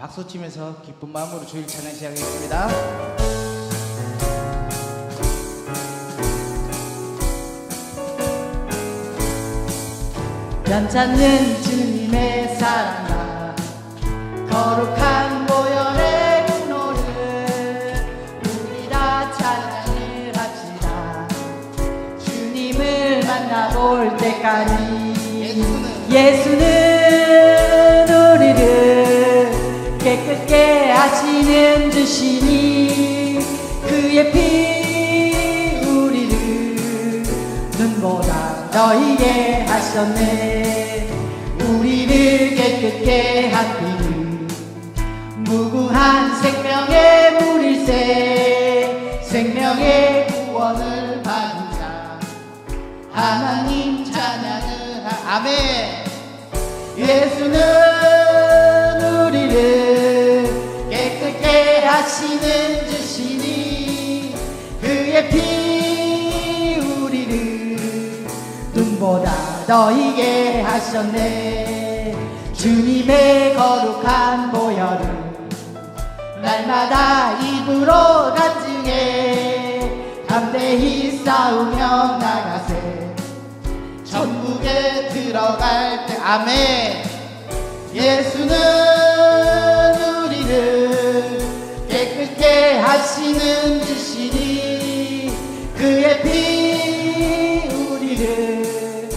박수 치면서 기쁜 마음으로 주일 찬양 시작하겠습니다. 변찮는 주님의 사랑아 거룩한 보혈의 분노를 우리 다 찬양을 합시다. 주님을 만나볼 때까지 예수는 우리를 깨끗게 하시는 주시니 그의 피 우리를 눈보다 너희게 하셨네. 우리를 깨끗게 한 피는 무궁한 생명의 물일세. 생명의 구원을 받은 자 하나님 찬양을 아멘. 예수는 우리를 깨끗게 하시는 주시니 그의 피 우리를 눈보다 너희게 하셨네. 주님의 거룩한 보혈을 날마다 입으로 간증해 담대히 싸우며 나가세. 천국에 들어갈 때 아멘. 예수는 우리를 깨끗게 하시는 주시니 그의 피 우리를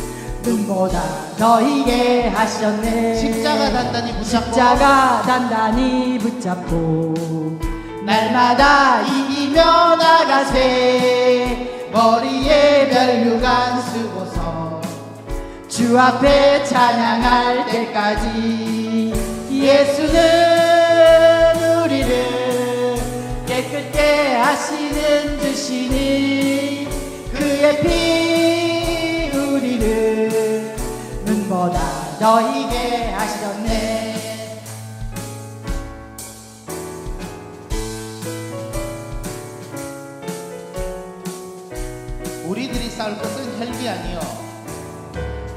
눈보다 너희게 하셨네. 십자가 단단히 붙잡고 날마다 이기며 나가세. 머리에 면류관 쓰고서 주 앞에 찬양할 때까지 예수는 우리를 깨끗게 하시는 주시니 그의 피 우리를 눈보다 너희게 하셨네. 우리들이 싸울 것은 혈기 아니요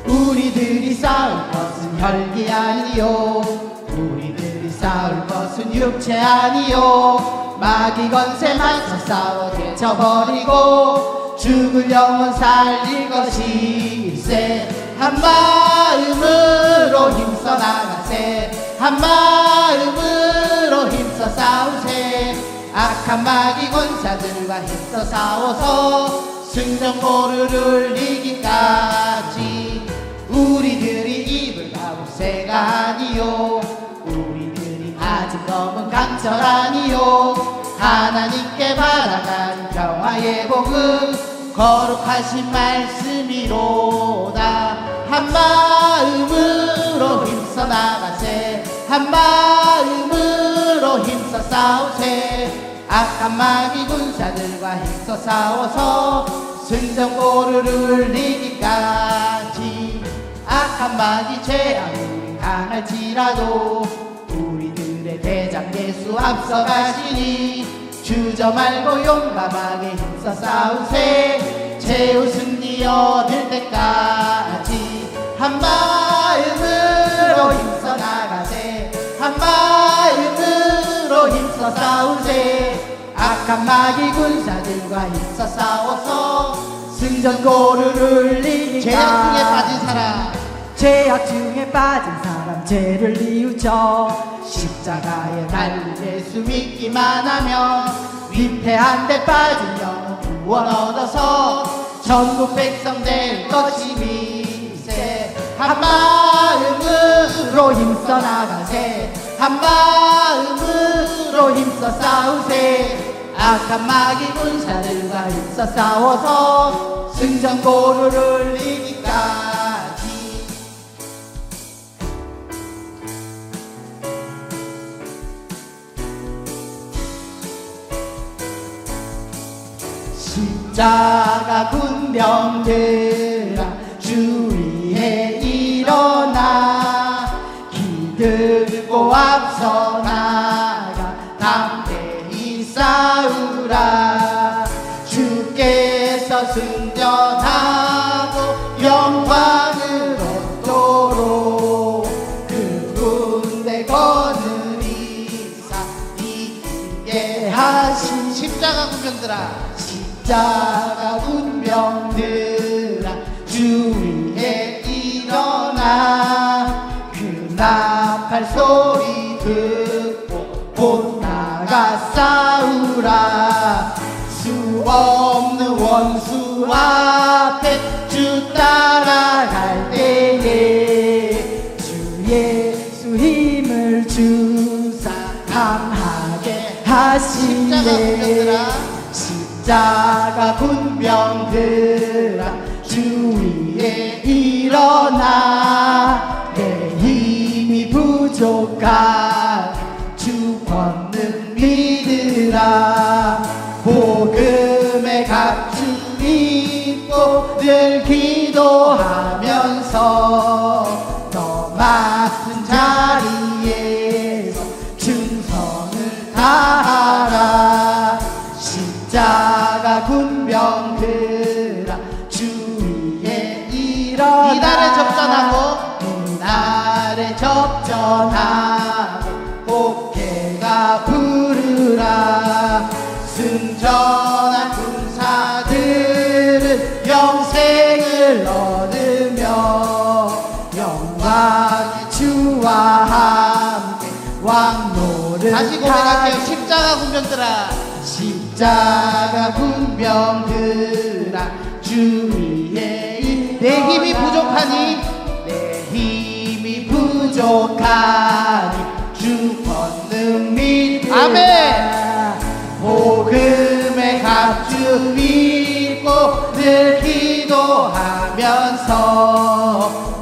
우리들이 싸울 것은 혈기 아니요 우리들이 싸울 것은 육체 아니요 마귀 권세 맞서 싸워 제쳐버리고 죽을 영혼 살릴 것일세. 한 마음으로 힘써 나가세. 한 마음으로 힘써 싸우세. 악한 마귀 권사들과 힘써 싸워서 승전보를 이기까지. 우리들이 입을 가볼 새가 아니요 우리들이 아직 너무 강철 아니요 하나님께 바라간 평화의 복음 거룩하신 말씀이로다. 한 마음으로 힘써 나가세. 한 마음으로 힘써 싸우세. 악한 마귀 군사들과 힘써 싸워서 승전보를 이기까지. 악한 마귀 죄악이 강할지라도 우리들의 대장 예수 앞서가시니 주저 말고 용감하게 힘써 싸우세. 최후 승리 얻을 때까지. 한 마음으로 힘써 나가세. 한 마음으로 힘써 싸우세. 악한 마귀 군사들과 힘써 싸워서 승전고를 이기까. 죄악 중에 빠진 사람 죄악 중에 빠진 사람 죄를 뉘우쳐 십자가에 달린 예수 믿기만 하면 위패한 데 빠진 영혼 구원 얻어서 전국 백성 될 것이 미세. 한 마음으로 힘써 나가세. 한 마음으로 힘써 싸우세. 악한 마귀 군사들과 힘써 싸워서 승전고를 이기까지. 십자가 군병들아 주위에 일어나 기들고 앞서 나가 담대히 싸우라. 주께서 승전하고 영광을 얻도록 그 군대 거느리 군병들아 십자가 군병들아 주 위에 일어나 그 나팔 소리 듣고 곧 나가 싸우라 수 없는 원수 앞에 주 따라갈 때에 주 예수 힘을 주사 강하게 하시네 십자가 군병들아 주 위에 일어나 내 힘이 부족한 주 권능 믿으라 복음의 갑주 입고 늘 기도하면서 너 맡은 자리에서 충성을 다하라 십자가 군병들아 주 위에 일어나 이날에 접전하고 이날에 접전하고 복해가 부르라 승전한 군사들은 영생을 얻으며 영광의 주와 함께 왕노를 다시 고백할게요. 십자가 군병들아 십자가 군병들아 주 위에 내 힘이 부족하니 내 힘이 부족하니 주 권능 믿으라 아멘. 복음의 갑주 입고 늘 기도하면서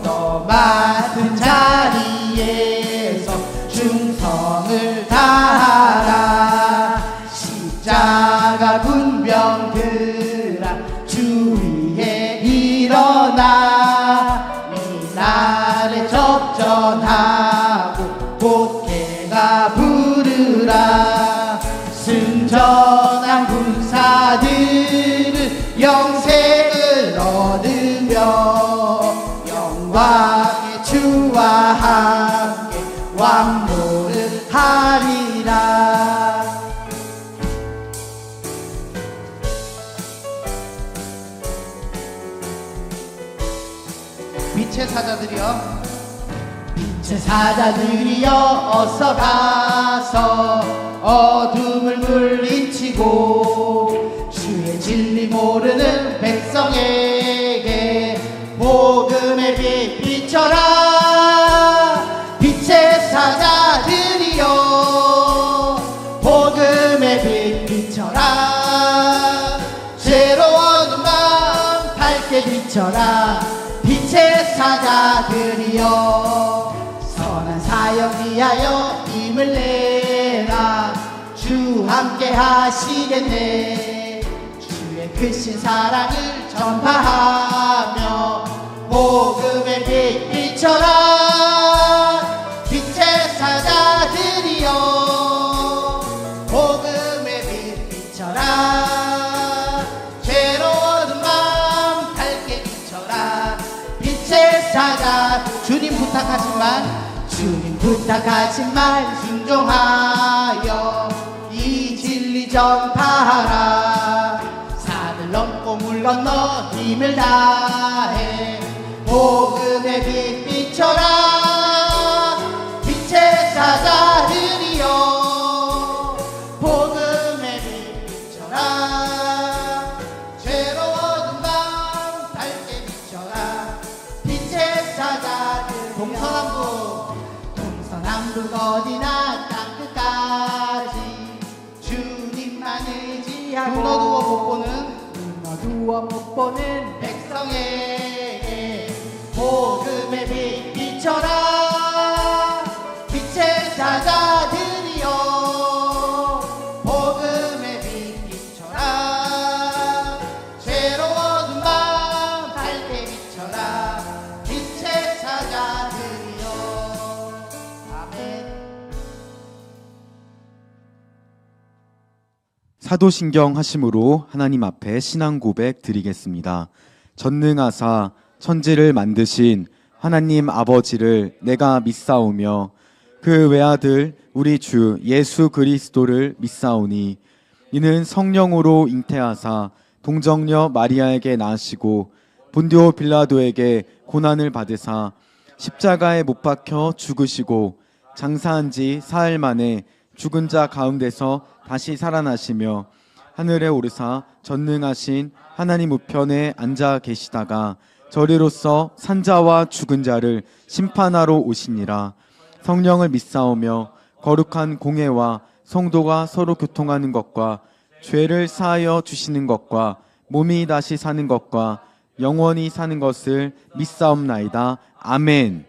너 맡은 자리에서 충성을 다하라 십자가 군병들아 주 위에 일어나 이날에 접전하고 복해가 부르라 승전한 군사들은 영생을 얻으며 영광의 주와 함께 왕노를 하리라 빛의 사자들이여 빛의 사자들이여 어서 가서 어둠을 물리치고 주의 진리 모르는 백성에게 복음의 빛 비춰라 빛의 사자들이여 복음의 빛 비춰라 새로운 마음 밝게 비춰라 빛의 사자들이여 선한 사역 위하여 힘을 내라 주 함께 하시겠네 주의 크신 사랑을 전파하며 복음의 빛 비춰라 빛의 사자들이여 복음의 빛 비춰라 괴로운 마음 밝게 비춰라 빛의 사자 주님 부탁하지만 주님 부탁하지만 순종하여 이 진리 전파하라 산을 넘고 물 건너 힘을 다해 복음의 빛 비춰라 빛의 사자들이여 복음의 빛 비춰라 괴로운 마음 밝게 비춰라 빛의 사자들 동서남북 어디나 땅끝까지 주님만 의지하고 눈 어두워 못 보는 눈 어두워 못 보는 백성에게 복음의 빛 비춰라 빛의 사자들이여 복음의 빛 비춰라 새로운 마음 밝게 비춰라 빛의 사자들이여 아멘. 사도신경 하심으로 하나님 앞에 신앙 고백 드리겠습니다. 전능하사 천지를 만드신 하나님 아버지를 내가 믿사오며 그 외아들 우리 주 예수 그리스도를 믿사오니 이는 성령으로 잉태하사 동정녀 마리아에게 낳으시고 본디오 빌라도에게 고난을 받으사 십자가에 못 박혀 죽으시고 장사한 지 사흘 만에 죽은 자 가운데서 다시 살아나시며 하늘에 오르사 전능하신 하나님 우편에 앉아 계시다가 저리로서 산자와 죽은 자를 심판하러 오시니라. 성령을 믿사오며 거룩한 공회와 성도가 서로 교통하는 것과 죄를 사하여 주시는 것과 몸이 다시 사는 것과 영원히 사는 것을 믿사옵나이다. 아멘.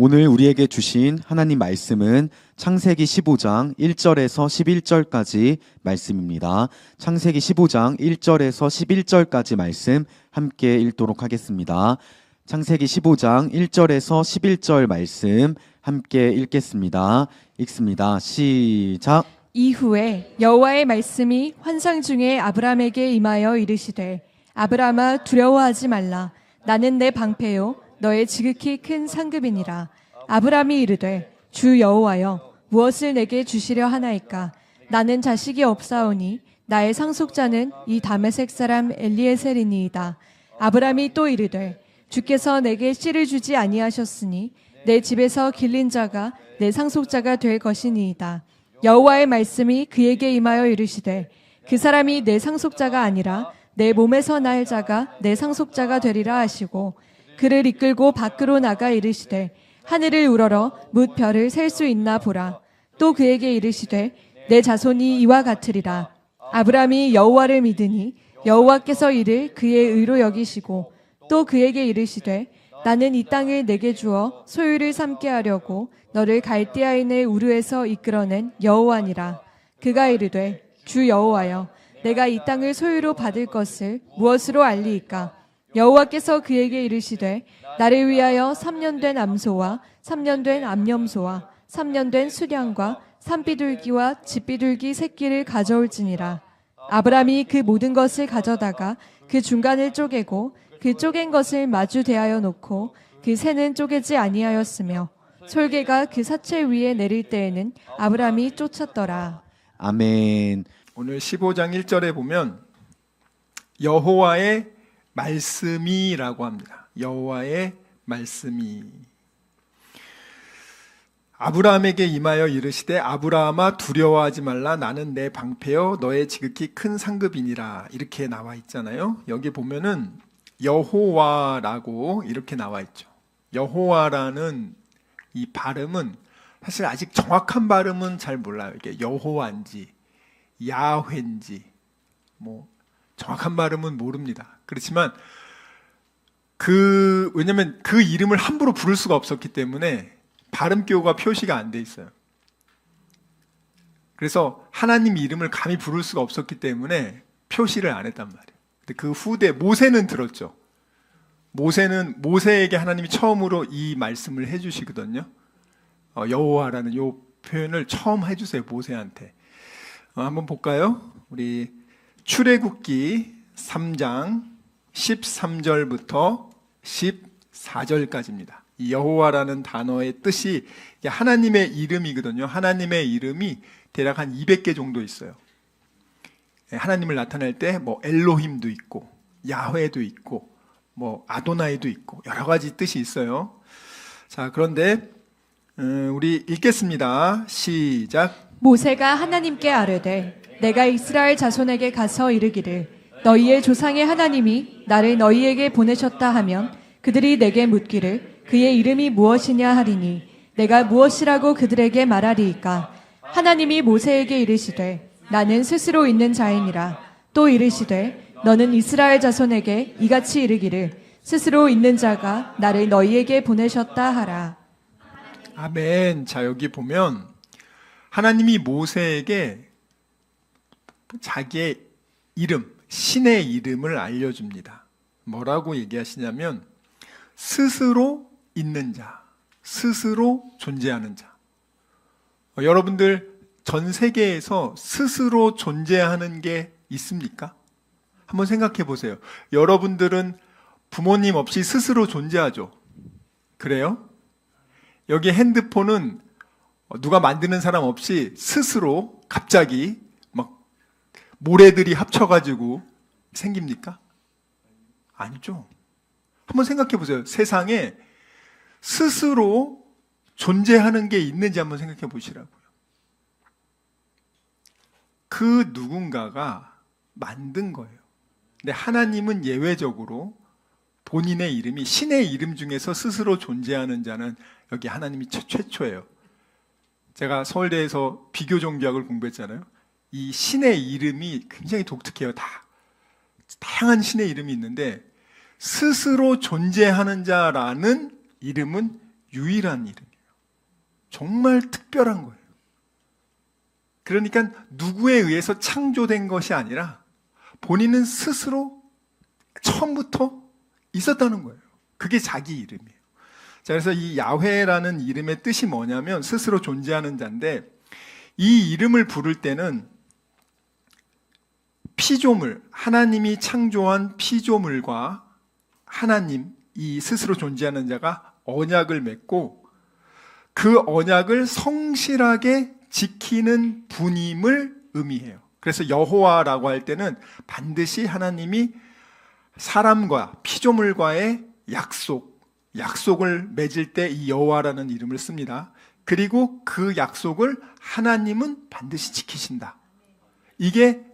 오늘 우리에게 주신 하나님 말씀은 창세기 15장 1절에서 11절까지 말씀입니다. 창세기 15장 1절에서 11절까지 말씀 함께 읽도록 하겠습니다. 창세기 15장 1절에서 11절 말씀 함께 읽겠습니다. 읽습니다. 시작. 이후에 여호와의 말씀이 환상 중에 아브람에게 임하여 이르시되 아브람아 두려워하지 말라. 나는 내 방패요 너의 지극히 큰 상급이니라. 아브람이 이르되 주 여호와여 무엇을 내게 주시려 하나이까. 나는 자식이 없사오니 나의 상속자는 이 다메섹 사람 엘리에셀이니이다. 아브람이 또 이르되 주께서 내게 씨를 주지 아니하셨으니 내 집에서 길린 자가 내 상속자가 될 것이니이다. 여호와의 말씀이 그에게 임하여 이르시되 그 사람이 내 상속자가 아니라 내 몸에서 날 자가 내 상속자가 되리라 하시고 그를 이끌고 밖으로 나가 이르시되 하늘을 우러러 뭇 별을 셀 수 있나 보라. 또 그에게 이르시되 내 자손이 이와 같으리라. 아브람이 여호와를 믿으니 여호와께서 이를 그의 의로 여기시고 또 그에게 이르시되 나는 이 땅을 내게 주어 소유를 삼게 하려고 너를 갈대아인의 우르에서 이끌어낸 여호와니라. 그가 이르되 주 여호와여 내가 이 땅을 소유로 받을 것을 무엇으로 알리이까. 여호와께서 그에게 이르시되 나를 위하여 3년 된 암소와 3년 된 암염소와 3년 된 수량과 산비둘기와 집비둘기 새끼를 가져올지니라. 아브람이 그 모든 것을 가져다가 그 중간을 쪼개고 그 쪼갠 것을 마주 대하여 놓고 그 새는 쪼개지 아니하였으며 솔개가 그 사체 위에 내릴 때에는 아브람이 쫓았더라. 아멘. 오늘 15장 1절에 보면 여호와의 말씀이라고 합니다. 여호와의 말씀이 아브라함에게 임하여 이르시되 아브라함아 두려워하지 말라. 나는 내 방패요 너의 지극히 큰 상급이니라. 이렇게 나와 있잖아요. 여기 보면은 여호와라고 이렇게 나와 있죠. 여호와라는 이 발음은 사실 아직 정확한 발음은 잘 몰라요. 이게 여호와인지 야훼인지 뭐 정확한 발음은 모릅니다. 그렇지만 왜냐면 그 이름을 함부로 부를 수가 없었기 때문에 발음교가 표시가 안 돼 있어요. 그래서 하나님 이름을 감히 부를 수가 없었기 때문에 표시를 안 했단 말이에요. 근데 그 후대 모세는 들었죠. 모세에게 하나님이 처음으로 이 말씀을 해주시거든요. 여호와라는 이 표현을 처음 해주세요. 모세한테. 한번 볼까요? 우리 출애굽기 3장 13절부터 14절까지입니다. 이 여호와라는 단어의 뜻이 하나님의 이름이거든요. 하나님의 이름이 대략 한 200개 정도 있어요. 하나님을 나타낼 때 뭐 엘로힘도 있고 야훼도 있고 뭐 아도나이도 있고 여러 가지 뜻이 있어요. 자, 그런데 우리 읽겠습니다. 시작. 모세가 하나님께 아뢰되 내가 이스라엘 자손에게 가서 이르기를 너희의 조상의 하나님이 나를 너희에게 보내셨다 하면 그들이 내게 묻기를 그의 이름이 무엇이냐 하리니 내가 무엇이라고 그들에게 말하리이까. 하나님이 모세에게 이르시되 나는 스스로 있는 자이니라. 또 이르시되 너는 이스라엘 자손에게 이같이 이르기를 스스로 있는 자가 나를 너희에게 보내셨다 하라. 아멘. 자, 여기 보면 하나님이 모세에게 자기의 이름, 신의 이름을 알려줍니다. 뭐라고 얘기하시냐면 스스로 있는 자, 스스로 존재하는 자. 여러분들 전 세계에서 스스로 존재하는 게 있습니까? 한번 생각해 보세요. 여러분들은 부모님 없이 스스로 존재하죠. 그래요? 여기 핸드폰은 누가 만드는 사람 없이 스스로 갑자기 막 모래들이 합쳐가지고 생깁니까? 아니죠. 한번 생각해 보세요. 세상에 스스로 존재하는 게 있는지 한번 생각해 보시라고요. 그 누군가가 만든 거예요. 근데 하나님은 예외적으로 본인의 이름이, 신의 이름 중에서 스스로 존재하는 자는 여기 하나님이 최초예요. 제가 서울대에서 비교종교학을 공부했잖아요. 이 신의 이름이 굉장히 독특해요. 다양한 신의 이름이 있는데 스스로 존재하는 자라는 이름은 유일한 이름이에요. 정말 특별한 거예요. 그러니까 누구에 의해서 창조된 것이 아니라 본인은 스스로 처음부터 있었다는 거예요. 그게 자기 이름이에요. 자, 그래서 이 야훼라는 이름의 뜻이 뭐냐면 스스로 존재하는 자인데, 이 이름을 부를 때는 피조물, 하나님이 창조한 피조물과 하나님, 이 스스로 존재하는 자가 언약을 맺고 그 언약을 성실하게 지키는 분임을 의미해요. 그래서 여호와라고 할 때는 반드시 하나님이 사람과 피조물과의 약속을 맺을 때 이 여호와라는 이름을 씁니다. 그리고 그 약속을 하나님은 반드시 지키신다. 이게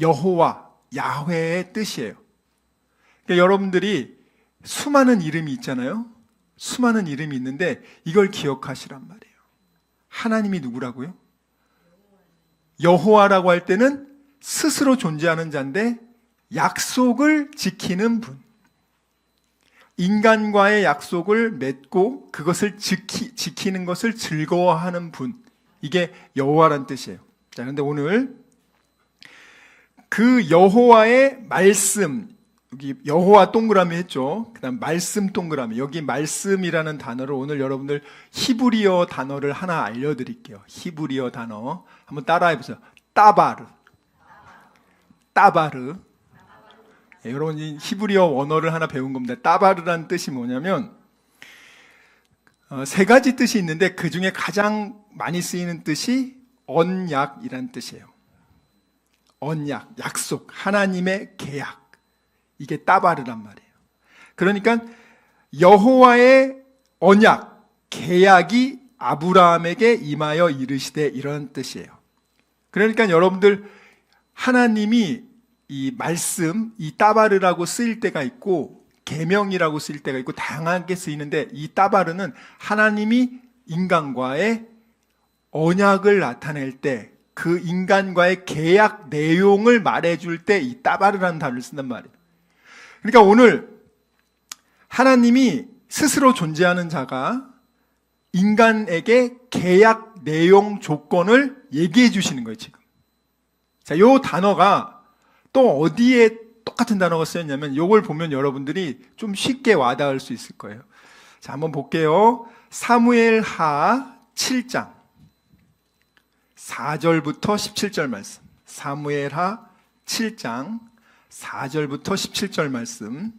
여호와, 야훼의 뜻이에요. 그러니까 여러분들이 수많은 이름이 있잖아요. 수많은 이름이 있는데 이걸 기억하시란 말이에요. 하나님이 누구라고요? 여호와라고 할 때는 스스로 존재하는 자인데 약속을 지키는 분. 인간과의 약속을 맺고 그것을 지키는 것을 즐거워하는 분. 이게 여호와란 뜻이에요. 자, 그런데 오늘 그 여호와의 말씀, 여기 여호와 동그라미 했죠. 그 다음 말씀 동그라미. 여기 말씀이라는 단어를 오늘 여러분들 히브리어 단어를 하나 알려드릴게요. 히브리어 단어 한번 따라해보세요. 따바르. 여러분이 히브리어 원어를 하나 배운 겁니다. 따바르라는 뜻이 뭐냐면 세 가지 뜻이 있는데 그 중에 가장 많이 쓰이는 뜻이 언약이라는 뜻이에요. 언약, 약속, 하나님의 계약. 이게 따바르란 말이에요. 그러니까 여호와의 언약, 계약이 아브라함에게 임하여 이르시되, 이런 뜻이에요. 그러니까 여러분들 하나님이 이 말씀, 이 따바르라고 쓰일 때가 있고 계명이라고 쓰일 때가 있고 다양하게 쓰이는데, 이 따바르는 하나님이 인간과의 언약을 나타낼 때, 그 인간과의 계약 내용을 말해줄 때 이 따바르라는 단어를 쓴단 말이에요. 그러니까 오늘 하나님이 스스로 존재하는 자가 인간에게 계약 내용 조건을 얘기해 주시는 거예요, 지금. 자, 요 단어가 또 어디에 똑같은 단어가 쓰였냐면, 요걸 보면 여러분들이 좀 쉽게 와닿을 수 있을 거예요. 자, 한번 볼게요. 사무엘하 7장 4절부터 17절 말씀. 사무엘하 7장 4절부터 17절 말씀.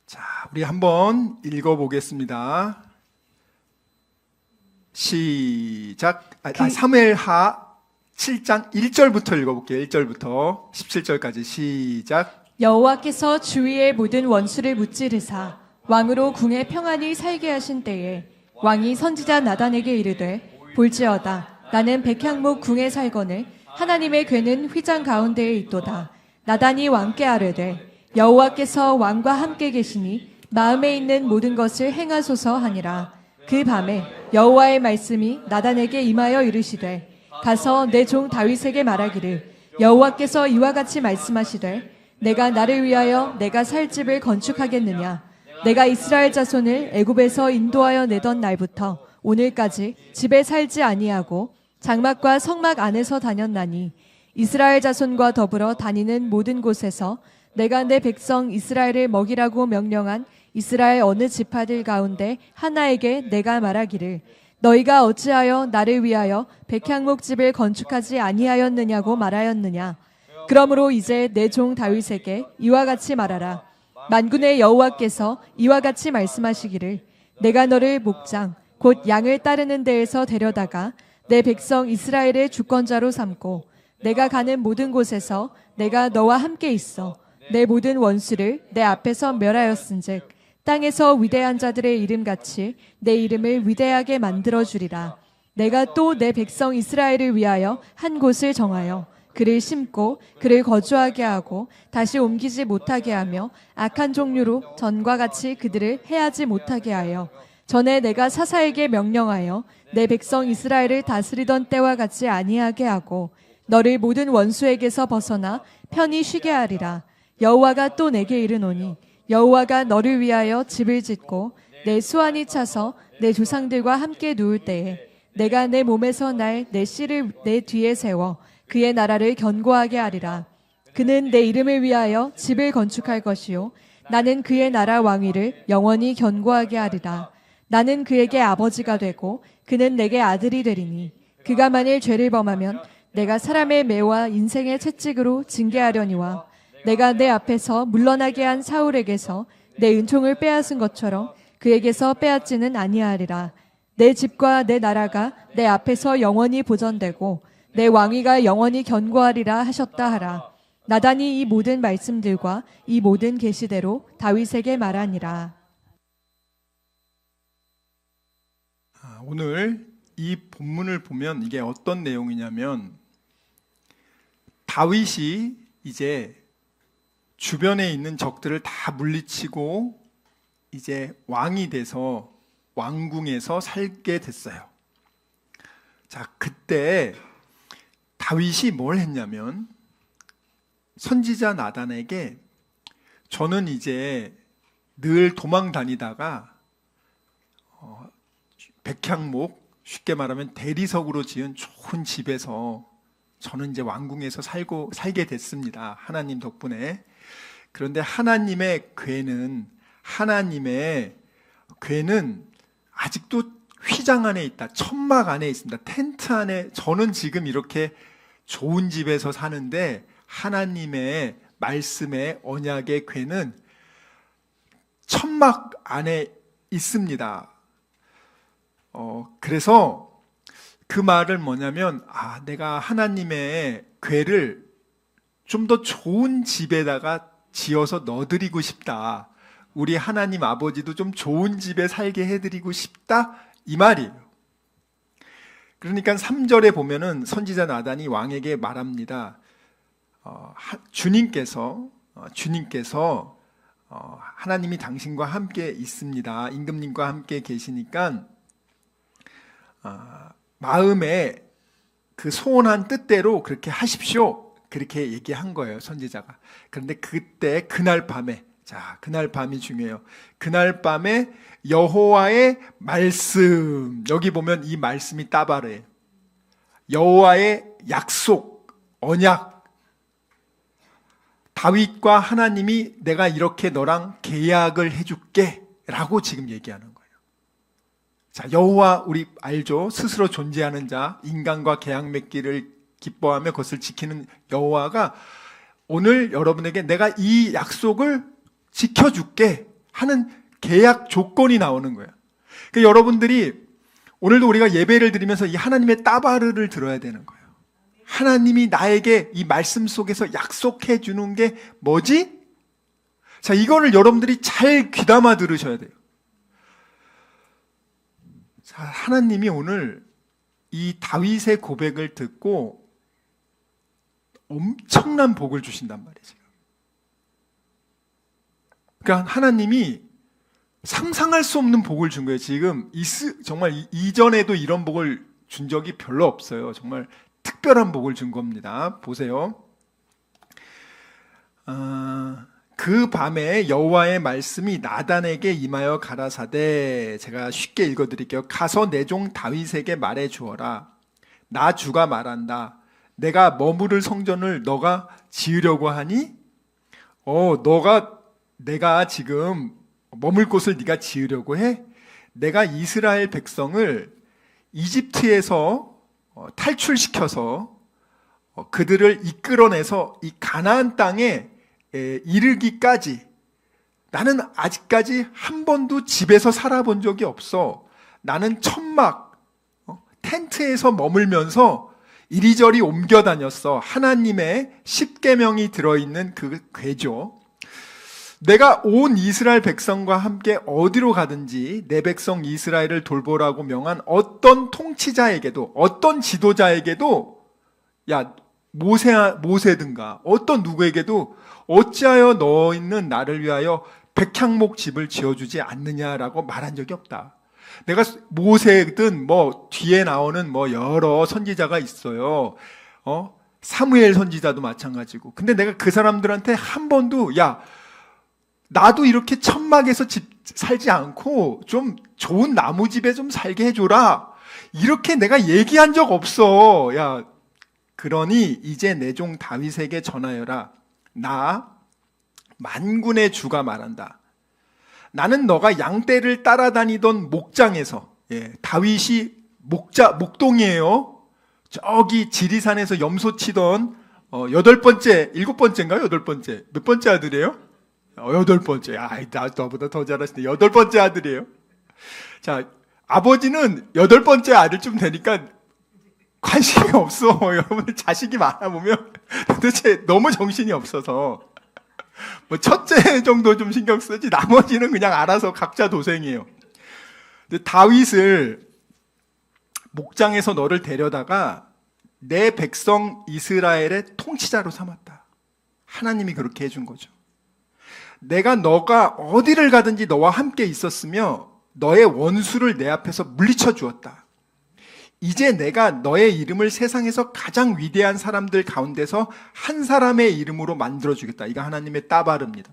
자, 우리 한번 읽어보겠습니다. 시작. 사무엘하 7장 1절부터 읽어볼게요. 1절부터 17절까지 시작. 여호와께서 주위의 모든 원수를 무찌르사 왕으로 궁에 평안히 살게 하신 때에 왕이 선지자 나단에게 이르되, 볼지어다, 나는 백향목 궁에 살거늘 하나님의 궤는 휘장 가운데에 있도다. 나단이 왕께 아뢰되, 여호와께서 왕과 함께 계시니 마음에 있는 모든 것을 행하소서 하니라. 그 밤에 여호와의 말씀이 나단에게 임하여 이르시되, 가서 내 종 다윗에게 말하기를, 여호와께서 이와 같이 말씀하시되, 내가 나를 위하여 내가 살 집을 건축하겠느냐? 내가 이스라엘 자손을 애굽에서 인도하여 내던 날부터 오늘까지 집에 살지 아니하고 장막과 성막 안에서 다녔나니, 이스라엘 자손과 더불어 다니는 모든 곳에서 내가 내 백성 이스라엘을 먹이라고 명령한 이스라엘 어느 지파들 가운데 하나에게 내가 말하기를, 너희가 어찌하여 나를 위하여 백향목 집을 건축하지 아니하였느냐고 말하였느냐? 그러므로 이제 내 종 다윗에게 이와 같이 말하라. 만군의 여호와께서 이와 같이 말씀하시기를, 내가 너를 목장 곧 양을 따르는 데에서 데려다가 내 백성 이스라엘의 주권자로 삼고 내가 가는 모든 곳에서 내가 너와 함께 있어 내 모든 원수를 내 앞에서 멸하였은즉 땅에서 위대한 자들의 이름같이 내 이름을 위대하게 만들어 주리라. 내가 또 내 백성 이스라엘을 위하여 한 곳을 정하여 그를 심고 그를 거주하게 하고 다시 옮기지 못하게 하며 악한 종류로 전과 같이 그들을 해하지 못하게 하여 전에 내가 사사에게 명령하여 내 백성 이스라엘을 다스리던 때와 같이 아니하게 하고 너를 모든 원수에게서 벗어나 편히 쉬게 하리라. 여호와가 또 내게 이르노니 여호와가 너를 위하여 집을 짓고 내 수완이 차서 내 조상들과 함께 누울 때에 내가 내 몸에서 날 내 씨를 내 뒤에 세워 그의 나라를 견고하게 하리라. 그는 내 이름을 위하여 집을 건축할 것이요 나는 그의 나라 왕위를 영원히 견고하게 하리라. 나는 그에게 아버지가 되고 그는 내게 아들이 되리니 그가 만일 죄를 범하면 내가 사람의 매와 인생의 채찍으로 징계하려니와 내가 내 앞에서 물러나게 한 사울에게서 내 은총을 빼앗은 것처럼 그에게서 빼앗지는 아니하리라. 내 집과 내 나라가 내 앞에서 영원히 보존되고 내 왕위가 영원히 견고하리라 하셨다 하라. 나단이 이 모든 말씀들과 이 모든 계시대로 다윗에게 말하니라. 오늘 이 본문을 보면 이게 어떤 내용이냐면 다윗이 이제 주변에 있는 적들을 다 물리치고 이제 왕이 돼서 왕궁에서 살게 됐어요. 자, 그때 다윗이 뭘 했냐면 선지자 나단에게 저는 이제 늘 도망 다니다가 백향목, 쉽게 말하면 대리석으로 지은 좋은 집에서 저는 이제 왕궁에서 살게 됐습니다. 하나님 덕분에. 그런데 하나님의 궤는 아직도 휘장 안에 있다. 천막 안에 있습니다. 텐트 안에. 저는 지금 이렇게 좋은 집에서 사는데 하나님의 말씀의 언약의 궤는 천막 안에 있습니다. 그래서 그 말은 뭐냐면 내가 하나님의 궤를 좀 더 좋은 집에다가 지어서 넣어드리고 싶다. 우리 하나님 아버지도 좀 좋은 집에 살게 해드리고 싶다. 이 말이에요. 그러니까 3절에 보면은 선지자 나단이 왕에게 말합니다. 주님께서 하나님이 당신과 함께 있습니다. 임금님과 함께 계시니까 마음에 그 소원한 뜻대로 그렇게 하십시오. 그렇게 얘기한 거예요, 선지자가. 그런데 그날 밤에, 그날 밤이 중요해요. 그날 밤에 여호와의 말씀, 여기 보면 이 말씀이 따바르예요. 여호와의 약속, 언약. 다윗과 하나님이 내가 이렇게 너랑 계약을 해줄게 라고 지금 얘기하는 거예요. 자, 여호와 우리 알죠? 스스로 존재하는 자, 인간과 계약 맺기를 기뻐하며 그것을 지키는 여호와가 오늘 여러분에게 내가 이 약속을 지켜줄게 하는 계약 조건이 나오는 거예요. 그러니까 여러분들이 오늘도 우리가 예배를 드리면서 이 하나님의 따바르를 들어야 되는 거예요. 하나님이 나에게 이 말씀 속에서 약속해 주는 게 뭐지? 자, 이거를 여러분들이 잘 귀담아 들으셔야 돼요. 자, 하나님이 오늘 이 다윗의 고백을 듣고 엄청난 복을 주신단 말이죠. 그러니까 하나님이 상상할 수 없는 복을 준 거예요. 지금 정말 이전에도 이런 복을 준 적이 별로 없어요. 정말 특별한 복을 준 겁니다. 보세요. 그 밤에 여호와의 말씀이 나단에게 임하여 가라사대, 제가 쉽게 읽어드릴게요. 가서 내 종 다윗에게 말해 주어라. 나 주가 말한다. 내가 머무를 성전을 너가 지으려고 하니? 내가 지금 머물 곳을 네가 지으려고 해? 내가 이스라엘 백성을 이집트에서 탈출시켜서 그들을 이끌어내서 이 가나안 땅에 이르기까지 나는 아직까지 한 번도 집에서 살아본 적이 없어. 나는 천막, 텐트에서 머물면서 이리저리 옮겨 다녔어. 하나님의 십계명이 들어있는 그 궤죠. 내가 온 이스라엘 백성과 함께 어디로 가든지 내 백성 이스라엘을 돌보라고 명한 어떤 통치자에게도, 어떤 지도자에게도, 야, 모세든가 어떤 누구에게도 어찌하여 너희는 나를 위하여 백향목 집을 지어주지 않느냐라고 말한 적이 없다. 내가 모세든 뭐 뒤에 나오는 뭐 여러 선지자가 있어요. 사무엘 선지자도 마찬가지고. 근데 내가 그 사람들한테 한 번도 야, 나도 이렇게 천막에서 집 살지 않고 좀 좋은 나무집에 좀 살게 해줘라, 이렇게 내가 얘기한 적 없어. 야, 그러니 이제 내 종 다윗에게 전하여라. 나 만군의 주가 말한다. 나는 너가 양떼를 따라다니던 목장에서, 다윗이 목동이에요. 저기 지리산에서 염소 치던 일곱 번째인가요? 여덟 번째. 몇 번째 아들이에요? 여덟 번째. 너보다 더 잘하시네. 여덟 번째 아들이에요. 자, 아버지는 여덟 번째 아들쯤 되니까 관심이 없어. 여러분들 자식이 많아 보면 도대체 너무 정신이 없어서 뭐 첫째 정도 좀 신경 쓰지 나머지는 그냥 알아서 각자 도생이에요. 근데 다윗을 목장에서 너를 데려다가 내 백성 이스라엘의 통치자로 삼았다. 하나님이 그렇게 해준 거죠. 너가 어디를 가든지 너와 함께 있었으며 너의 원수를 내 앞에서 물리쳐 주었다. 이제 내가 너의 이름을 세상에서 가장 위대한 사람들 가운데서 한 사람의 이름으로 만들어주겠다. 이거 하나님의 따바릅니다.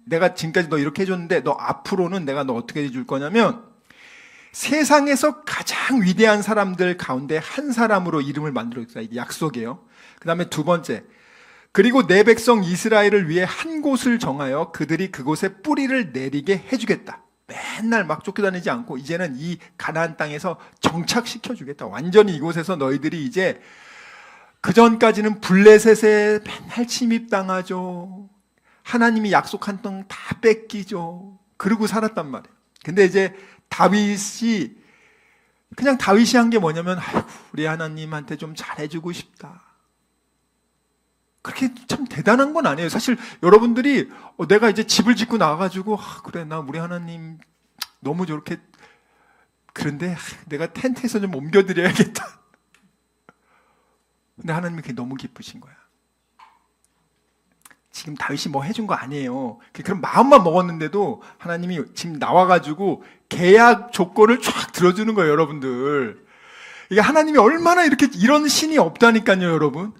내가 지금까지 너 이렇게 해줬는데 너 앞으로는 내가 너 어떻게 해줄 거냐면 세상에서 가장 위대한 사람들 가운데 한 사람으로 이름을 만들어주겠다. 이게 약속이에요. 그 다음에 두 번째, 그리고 내 백성 이스라엘을 위해 한 곳을 정하여 그들이 그곳에 뿌리를 내리게 해주겠다. 맨날 막 쫓겨다니지 않고 이제는 이 가나안 땅에서 정착시켜주겠다. 완전히 이곳에서 너희들이 이제 그전까지는 블레셋에 맨날 침입당하죠. 하나님이 약속한 땅 다 뺏기죠. 그러고 살았단 말이에요. 근데 이제 다윗이 한 게 뭐냐면, 아이고, 우리 하나님한테 좀 잘해주고 싶다. 그렇게 참 대단한 건 아니에요. 사실 여러분들이 내가 이제 집을 짓고 나와가지고 그래, 나 우리 하나님 너무 저렇게 그런데 내가 텐트에서 좀 옮겨드려야겠다. 근데 하나님이 그게 너무 기쁘신 거야. 지금 다윗이 뭐 해준 거 아니에요. 그런 마음만 먹었는데도 하나님이 지금 나와가지고 계약 조건을 쫙 들어주는 거예요, 여러분들. 이게 하나님이 얼마나 이런 신이 없다니까요, 여러분.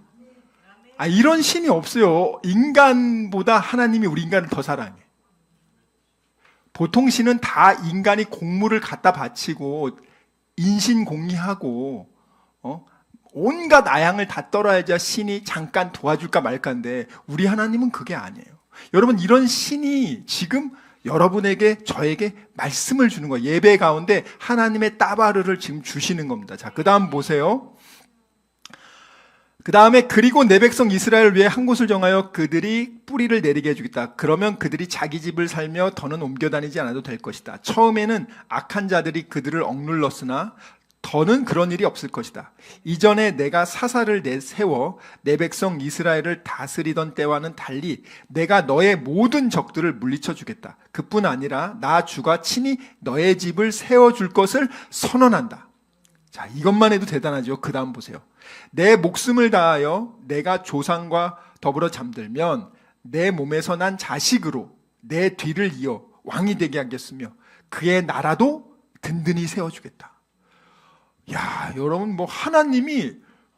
이런 신이 없어요. 인간보다 하나님이 우리 인간을 더 사랑해. 보통 신은 다 인간이 공물을 갖다 바치고 인신공의하고 온갖 아양을 다 떨어야지 신이 잠깐 도와줄까 말까인데 우리 하나님은 그게 아니에요. 여러분, 이런 신이 지금 여러분에게 저에게 말씀을 주는 거예요. 예배 가운데 하나님의 따바르를 지금 주시는 겁니다. 자, 그 다음 보세요. 그 다음에 그리고 내 백성 이스라엘을 위해 한 곳을 정하여 그들이 뿌리를 내리게 해주겠다. 그러면 그들이 자기 집을 살며 더는 옮겨 다니지 않아도 될 것이다. 처음에는 악한 자들이 그들을 억눌렀으나 더는 그런 일이 없을 것이다. 이전에 내가 사사를 세워 내 백성 이스라엘을 다스리던 때와는 달리 내가 너의 모든 적들을 물리쳐 주겠다. 그뿐 아니라 나 주가 친히 너의 집을 세워줄 것을 선언한다. 자, 이것만 해도 대단하죠. 그 다음 보세요. 내 목숨을 다하여 내가 조상과 더불어 잠들면 내 몸에서 난 자식으로 내 뒤를 이어 왕이 되게 하겠으며 그의 나라도 든든히 세워주겠다. 야, 여러분, 뭐 하나님이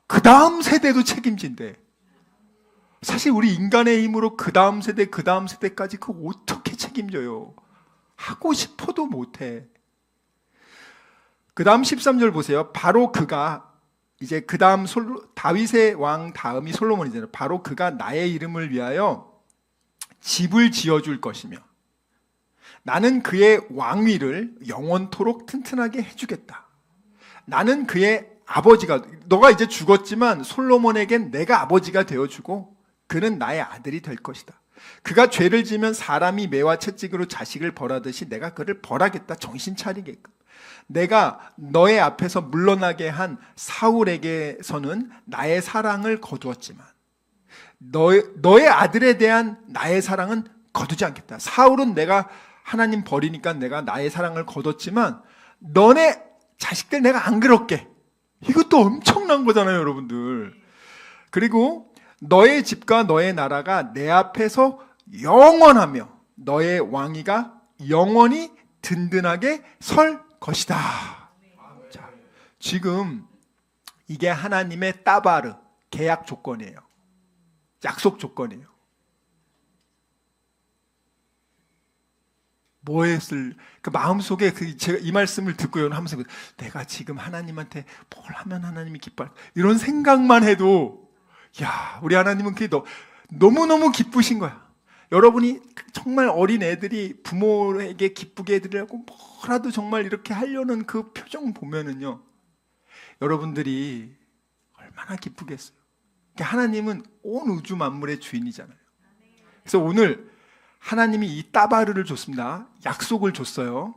그 다음 세대도 책임진대. 사실 우리 인간의 힘으로 그 다음 세대까지 그거 어떻게 책임져요? 하고 싶어도 못해. 그 다음 13절 보세요. 바로 그가 이제 그 다음 다윗의 왕 다음이 솔로몬이잖아요. 바로 그가 나의 이름을 위하여 집을 지어줄 것이며 나는 그의 왕위를 영원토록 튼튼하게 해주겠다. 나는 그의 아버지가, 너가 이제 죽었지만 솔로몬에겐 내가 아버지가 되어주고 그는 나의 아들이 될 것이다. 그가 죄를 지면 사람이 매와 채찍으로 자식을 벌하듯이 내가 그를 벌하겠다. 정신 차리게끔. 내가 너의 앞에서 물러나게 한 사울에게서는 나의 사랑을 거두었지만 너의 아들에 대한 나의 사랑은 거두지 않겠다. 사울은 내가 하나님 버리니까 내가 나의 사랑을 거뒀지만 너네 자식들 내가 안 그럴게. 이것도 엄청난 거잖아요, 여러분들. 그리고 너의 집과 너의 나라가 내 앞에서 영원하며 너의 왕위가 영원히 든든하게 설 것이다. 자, 지금 이게 하나님의 따바르, 계약 조건이에요. 약속 조건이에요. 그 마음속에 제가 이 말씀을 듣고요 하면서 내가 지금 하나님한테 뭘 하면 하나님이 기뻐할까 이런 생각만 해도 야, 우리 하나님은 그게 너무너무 기쁘신 거야. 여러분이 정말 어린 애들이 부모에게 기쁘게 해드리려고 뭐라도 정말 이렇게 하려는 그 표정 보면은요, 여러분들이 얼마나 기쁘겠어요. 하나님은 온 우주 만물의 주인이잖아요. 그래서 오늘 하나님이 이 따바르를 줬습니다. 약속을 줬어요.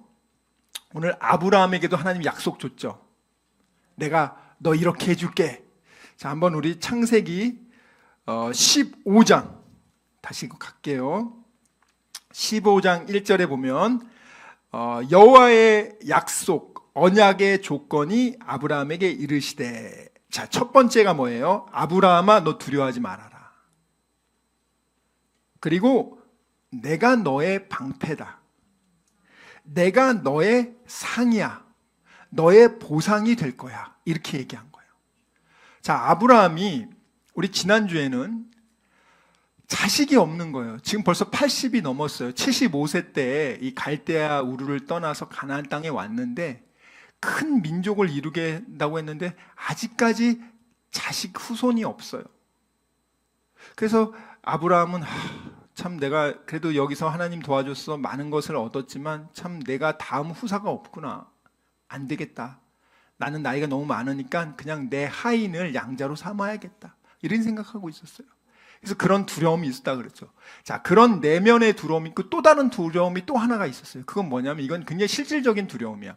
오늘 아브라함에게도 하나님이 약속 줬죠. 내가 너 이렇게 해줄게. 자, 한번 우리 창세기 15장 다시 갈게요. 15장 1절에 보면 여호와의 약속, 언약의 조건이 아브라함에게 이르시되, 자, 첫 번째가 뭐예요? 아브라함아, 너 두려워하지 말아라. 그리고 내가 너의 방패다. 내가 너의 상이야. 너의 보상이 될 거야. 이렇게 얘기한 거예요. 자, 아브라함이 우리 지난주에는 자식이 없는 거예요. 지금 벌써 80이 넘었어요. 75세 때 이 갈대아 우르를 떠나서 가나안 땅에 왔는데 큰 민족을 이루게 한다고 했는데 아직까지 자식 후손이 없어요. 그래서 아브라함은 참 내가 그래도 여기서 하나님 도와줘서 많은 것을 얻었지만 참 내가 다음 후사가 없구나. 안 되겠다. 나는 나이가 너무 많으니까 그냥 내 하인을 양자로 삼아야겠다. 이런 생각하고 있었어요. 그래서 그런 두려움이 있었다 그랬죠. 자, 그런 내면의 두려움이 있고 또 다른 두려움이 또 하나가 있었어요. 그건 뭐냐면 이건 굉장히 실질적인 두려움이야.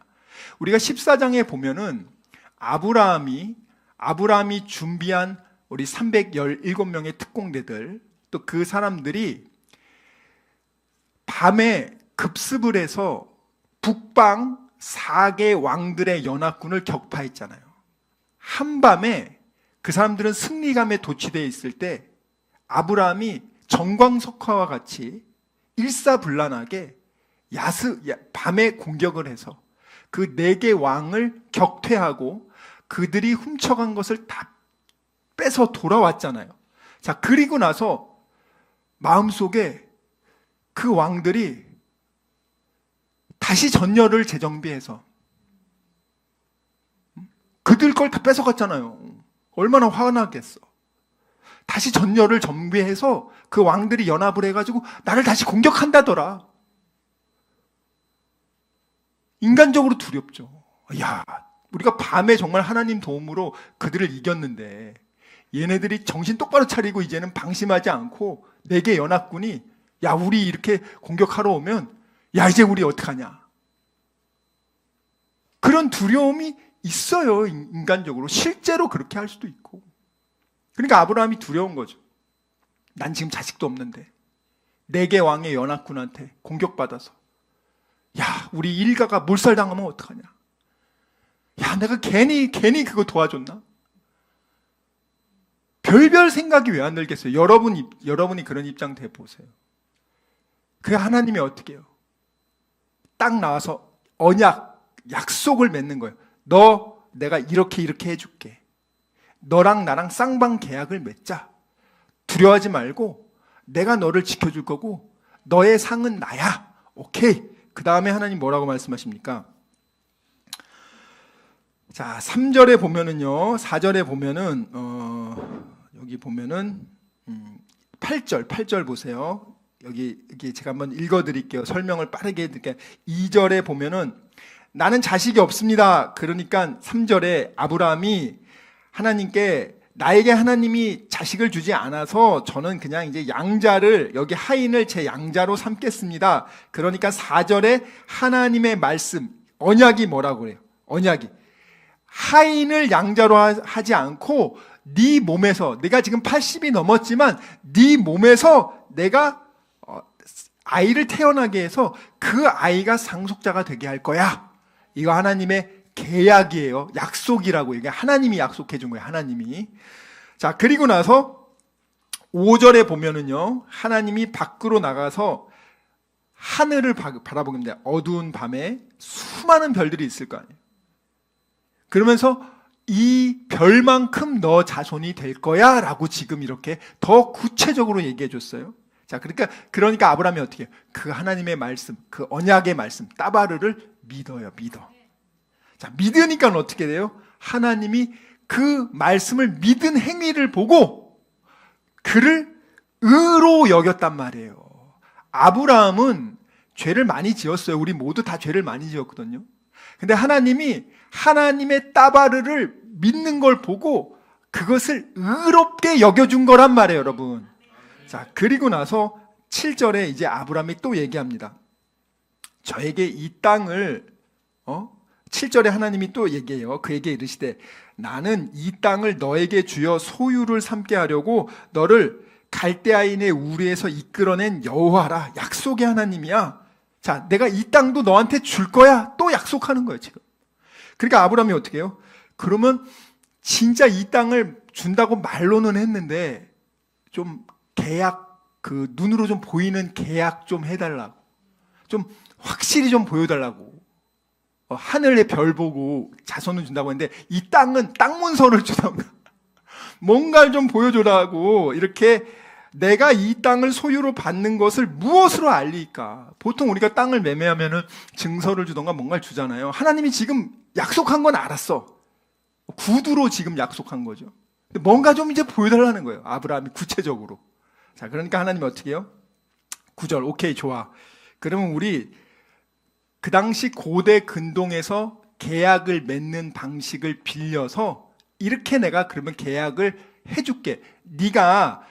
우리가 14장에 보면은 아브라함이 준비한 우리 317명의 특공대들, 또 그 사람들이 밤에 급습을 해서 북방 4개 왕들의 연합군을 격파했잖아요. 한밤에 그 사람들은 승리감에 도취되어 있을 때 아브라함이 정광석화와 같이 일사불란하게 밤에 공격을 해서 그 4개 왕을 격퇴하고 그들이 훔쳐간 것을 다 빼서 돌아왔잖아요. 자, 그리고 나서 마음속에 그 왕들이 다시 전열을 재정비해서 그들 걸 다 뺏어갔잖아요. 얼마나 화나겠어. 다시 전열을 정비해서 그 왕들이 연합을 해가지고 나를 다시 공격한다더라. 인간적으로 두렵죠. 야, 우리가 밤에 정말 하나님 도움으로 그들을 이겼는데 얘네들이 정신 똑바로 차리고 이제는 방심하지 않고 4개 연합군이 야, 우리 이렇게 공격하러 오면 야, 이제 우리 어떡하냐. 그런 두려움이 있어요. 인간적으로. 실제로 그렇게 할 수도 있고. 그러니까 아브라함이 두려운 거죠. 난 지금 자식도 없는데 4개 왕의 연합군한테 공격받아서 야, 우리 일가가 몰살당하면 어떡하냐. 야, 내가 괜히 그거 도와줬나? 별별 생각이 왜 안 들겠어요? 여러분이 그런 입장 돼 보세요. 그 하나님이 어떻게 해요? 딱 나와서 약속을 맺는 거예요. 내가 이렇게 해줄게. 너랑 나랑 쌍방 계약을 맺자. 두려워하지 말고 내가 너를 지켜줄 거고 너의 상은 나야. 오케이. 그 다음에 하나님 뭐라고 말씀하십니까? 자, 3절에 보면은요, 4절에 보면은 여기 보면은 8절 보세요. 여기 제가 한번 읽어드릴게요. 설명을 빠르게 해드릴게요. 2절에 보면은 나는 자식이 없습니다. 그러니까 3절에 아브라함이 하나님께 나에게 하나님이 자식을 주지 않아서 저는 그냥 이제 양자를, 여기 하인을 제 양자로 삼겠습니다. 그러니까 4절에 하나님의 말씀, 언약이 뭐라고 그래요? 언약이. 하인을 양자로 하지 않고 네 몸에서, 내가 지금 80이 넘었지만 네 몸에서 내가 아이를 태어나게 해서 그 아이가 상속자가 되게 할 거야. 이거 하나님의 계약이에요. 약속이라고. 이게 하나님이 약속해 준 거예요. 하나님이. 자, 그리고 나서 5절에 보면은요, 하나님이 밖으로 나가서 하늘을 바라보는데 어두운 밤에 수많은 별들이 있을 거 아니에요. 그러면서 이 별만큼 너 자손이 될 거야 라고 지금 이렇게 더 구체적으로 얘기해 줬어요. 자, 그러니까 아브라함이 어떻게 해요? 그 하나님의 말씀, 그 언약의 말씀, 따바르를 믿어요. 믿어. 자, 믿으니까 어떻게 돼요? 하나님이 그 말씀을 믿은 행위를 보고 그를 의로 여겼단 말이에요. 아브라함은 죄를 많이 지었어요. 우리 모두 다 죄를 많이 지었거든요. 근데 하나님이 하나님의 따바르를 믿는 걸 보고 그것을 의롭게 여겨준 거란 말이에요, 여러분. 자, 그리고 나서 7절에 이제 아브라함이 또 얘기합니다. 저에게 이 땅을 7절에 하나님이 또 얘기해요. 그에게 이르시되 나는 이 땅을 너에게 주어 소유를 삼게 하려고 너를 갈대아인의 우리에서 이끌어낸 여호와라. 약속의 하나님이야. 자, 내가 이 땅도 너한테 줄 거야. 또 약속하는 거예요, 지금. 그러니까 아브라함이 어떻게 해요? 그러면 진짜 이 땅을 준다고 말로는 했는데 좀 계약, 그 눈으로 좀 보이는 계약 좀 해달라고, 좀 확실히 좀 보여달라고. 하늘의 별 보고 자손을 준다고 했는데 이 땅은 땅 문서를 주던가 뭔가를 좀 보여줘라고. 이렇게 내가 이 땅을 소유로 받는 것을 무엇으로 알리까? 보통 우리가 땅을 매매하면은 증서를 주던가 뭔가를 주잖아요. 하나님이 지금 약속한 건 알았어. 구두로 지금 약속한 거죠. 근데 뭔가 좀 이제 보여달라는 거예요. 아브라함이 구체적으로. 자, 그러니까 하나님이 어떻게 해요? 9절, 오케이, 좋아. 그러면 우리 그 당시 고대 근동에서 계약을 맺는 방식을 빌려서 이렇게 내가 그러면 계약을 해줄게. 네가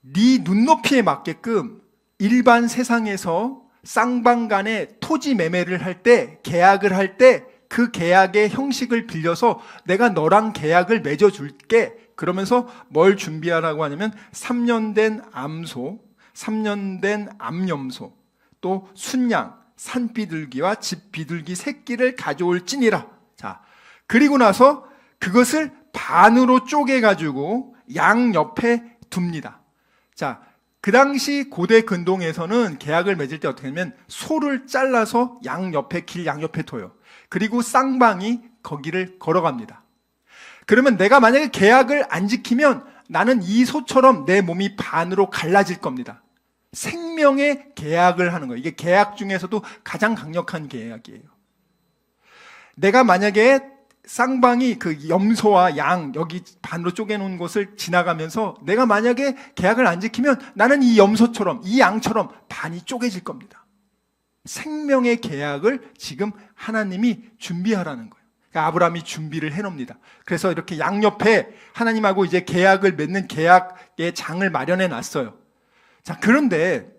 네 눈높이에 맞게끔 일반 세상에서 쌍방 간에 토지 매매를 할 때, 계약을 할 때 그 계약의 형식을 빌려서 내가 너랑 계약을 맺어줄게. 그러면서 뭘 준비하라고 하냐면 3년 된 암소, 3년 된 암염소, 또 순양, 산비둘기와 집비둘기 새끼를 가져올지니라. 자, 그리고 나서 그것을 반으로 쪼개가지고 양 옆에 둡니다. 자, 그 당시 고대 근동에서는 계약을 맺을 때 어떻게 하냐면 소를 잘라서 양 옆에, 길 양 옆에 둬요. 그리고 쌍방이 거기를 걸어갑니다. 그러면 내가 만약에 계약을 안 지키면 나는 이 소처럼 내 몸이 반으로 갈라질 겁니다. 생명의 계약을 하는 거예요. 이게 계약 중에서도 가장 강력한 계약이에요. 내가 만약에 쌍방이 그 염소와 양 여기 반으로 쪼개놓은 것을 지나가면서 내가 만약에 계약을 안 지키면 나는 이 염소처럼, 이 양처럼 반이 쪼개질 겁니다. 생명의 계약을 지금 하나님이 준비하라는 거예요. 그러니까 아브라함이 준비를 해놓습니다. 그래서 이렇게 양옆에 하나님하고 이제 계약을 맺는 계약의 장을 마련해 놨어요. 자, 그런데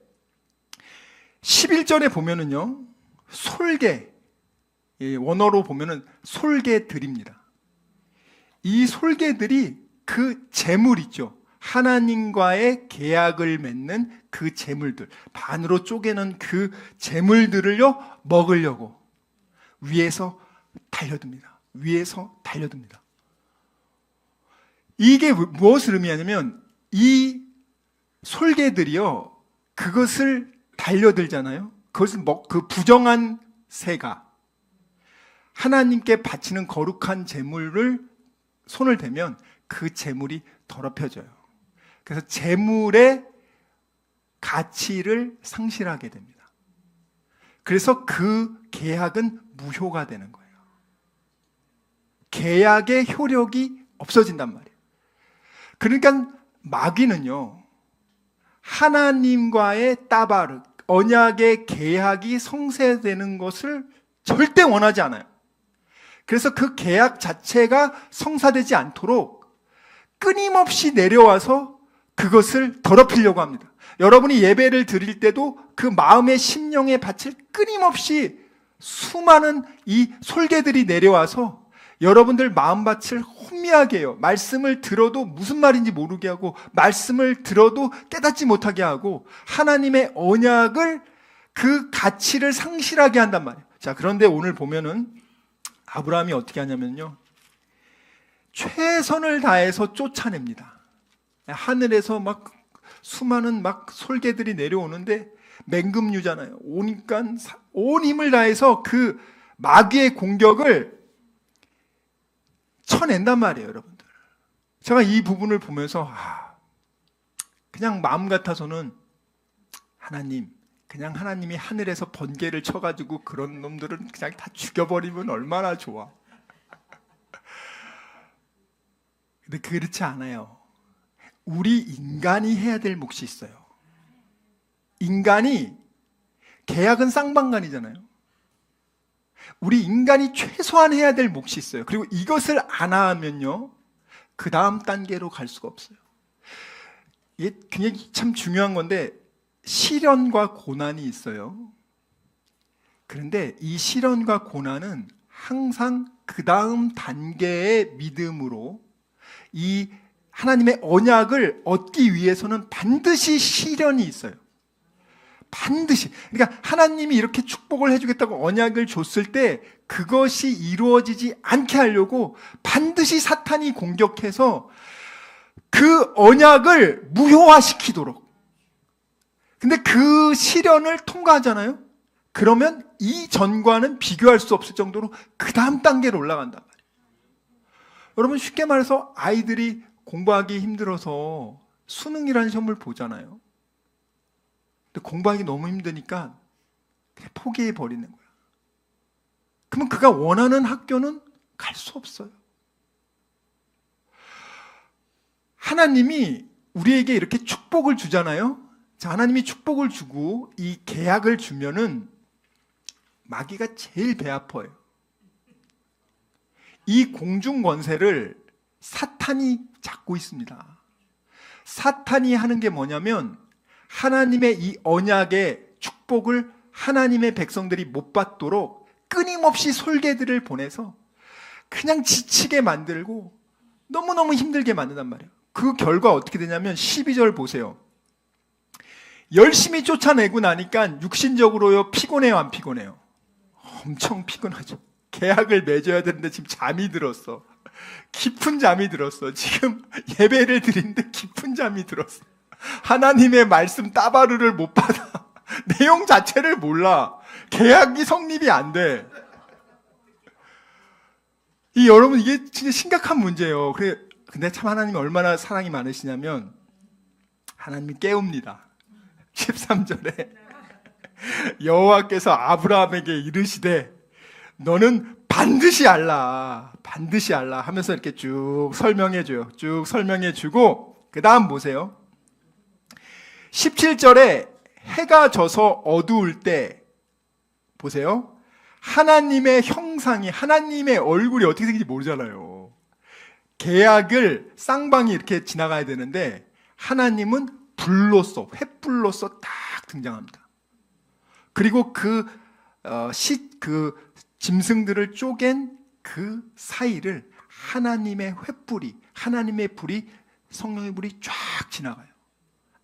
11절에 보면은요, 솔개, 원어로 보면은 솔개들입니다. 이 솔개들이 그 재물 있죠. 하나님과의 계약을 맺는 그 재물들, 반으로 쪼개는 그 재물들을요, 먹으려고 위에서 달려듭니다. 위에서 달려듭니다. 이게 무엇을 의미하냐면 이 솔개들이요, 그것을 달려들잖아요. 그것을 그 부정한 새가 하나님께 바치는 거룩한 재물을 손을 대면 그 재물이 더럽혀져요. 그래서 재물의 가치를 상실하게 됩니다. 그래서 그 계약은 무효가 되는 거예요. 계약의 효력이 없어진단 말이에요. 그러니까 마귀는요, 하나님과의 따바르, 언약의 계약이 성사되는 것을 절대 원하지 않아요. 그래서 그 계약 자체가 성사되지 않도록 끊임없이 내려와서 그것을 더럽히려고 합니다. 여러분이 예배를 드릴 때도 그 마음의 심령의 밭을 끊임없이 수많은 이 솔개들이 내려와서 여러분들 마음밭을 혼미하게 해요. 말씀을 들어도 무슨 말인지 모르게 하고, 말씀을 들어도 깨닫지 못하게 하고, 하나님의 언약을, 그 가치를 상실하게 한단 말이에요. 자, 그런데 오늘 보면은 아브라함이 어떻게 하냐면요, 최선을 다해서 쫓아냅니다. 하늘에서 막 수많은 막 솔개들이 내려오는데 맹금류잖아요. 오니까 온 힘을 다해서 그 마귀의 공격을 쳐낸단 말이에요, 여러분들. 제가 이 부분을 보면서 그냥 마음 같아서는 하나님, 그냥 하나님이 하늘에서 번개를 쳐가지고 그런 놈들은 그냥 다 죽여버리면 얼마나 좋아. 근데 그렇지 않아요. 우리 인간이 해야 될 몫이 있어요. 인간이, 계약은 쌍방간이잖아요. 우리 인간이 최소한 해야 될 몫이 있어요. 그리고 이것을 안 하면요, 그 다음 단계로 갈 수가 없어요. 이게 굉장히 참 중요한 건데, 시련과 고난이 있어요. 그런데 이 시련과 고난은 항상 그 다음 단계의 믿음으로, 이 하나님의 언약을 얻기 위해서는 반드시 시련이 있어요. 반드시. 그러니까 하나님이 이렇게 축복을 해주겠다고 언약을 줬을 때 그것이 이루어지지 않게 하려고 반드시 사탄이 공격해서 그 언약을 무효화시키도록. 근데 그 시련을 통과하잖아요. 그러면 이전과는 비교할 수 없을 정도로 그 다음 단계로 올라간단 말이에요. 여러분, 쉽게 말해서 아이들이 공부하기 힘들어서 수능이라는 시험을 보잖아요. 근데 공부하기 너무 힘드니까 그냥 포기해 버리는 거야. 그러면 그가 원하는 학교는 갈 수 없어요. 하나님이 우리에게 이렇게 축복을 주잖아요. 자, 하나님이 축복을 주고 이 계약을 주면은 마귀가 제일 배 아파요. 이 공중 권세를 사탄이 잡고 있습니다. 사탄이 하는 게 뭐냐면, 하나님의 이 언약의 축복을 하나님의 백성들이 못 받도록 끊임없이 솔개들을 보내서 그냥 지치게 만들고 너무너무 힘들게 만든단 말이에요. 그 결과 어떻게 되냐면 12절 보세요. 열심히 쫓아내고 나니까 육신적으로요, 피곤해요, 안 피곤해요? 엄청 피곤하죠. 계약을 맺어야 되는데 지금 잠이 들었어. 깊은 잠이 들었어. 지금 예배를 드리는데 깊은 잠이 들었어. 하나님의 말씀 따바르를 못 받아. 내용 자체를 몰라. 계약이 성립이 안 돼. 여러분, 이게 진짜 심각한 문제예요. 근데 참 하나님이 얼마나 사랑이 많으시냐면 하나님이 깨웁니다. 13절에 여호와께서 아브라함에게 이르시되 너는 반드시 알라, 반드시 알라 하면서 이렇게 쭉 설명해줘요. 쭉 설명해주고 그 다음 보세요. 17절에 해가 져서 어두울 때 보세요. 하나님의 형상이, 하나님의 얼굴이 어떻게 생긴지 모르잖아요. 계약을 쌍방이 이렇게 지나가야 되는데 하나님은 불로써, 횃불로써 딱 등장합니다. 그리고 그 짐승들을 쪼갠 그 사이를 하나님의 횃불이, 하나님의 불이, 성령의 불이 쫙 지나가요.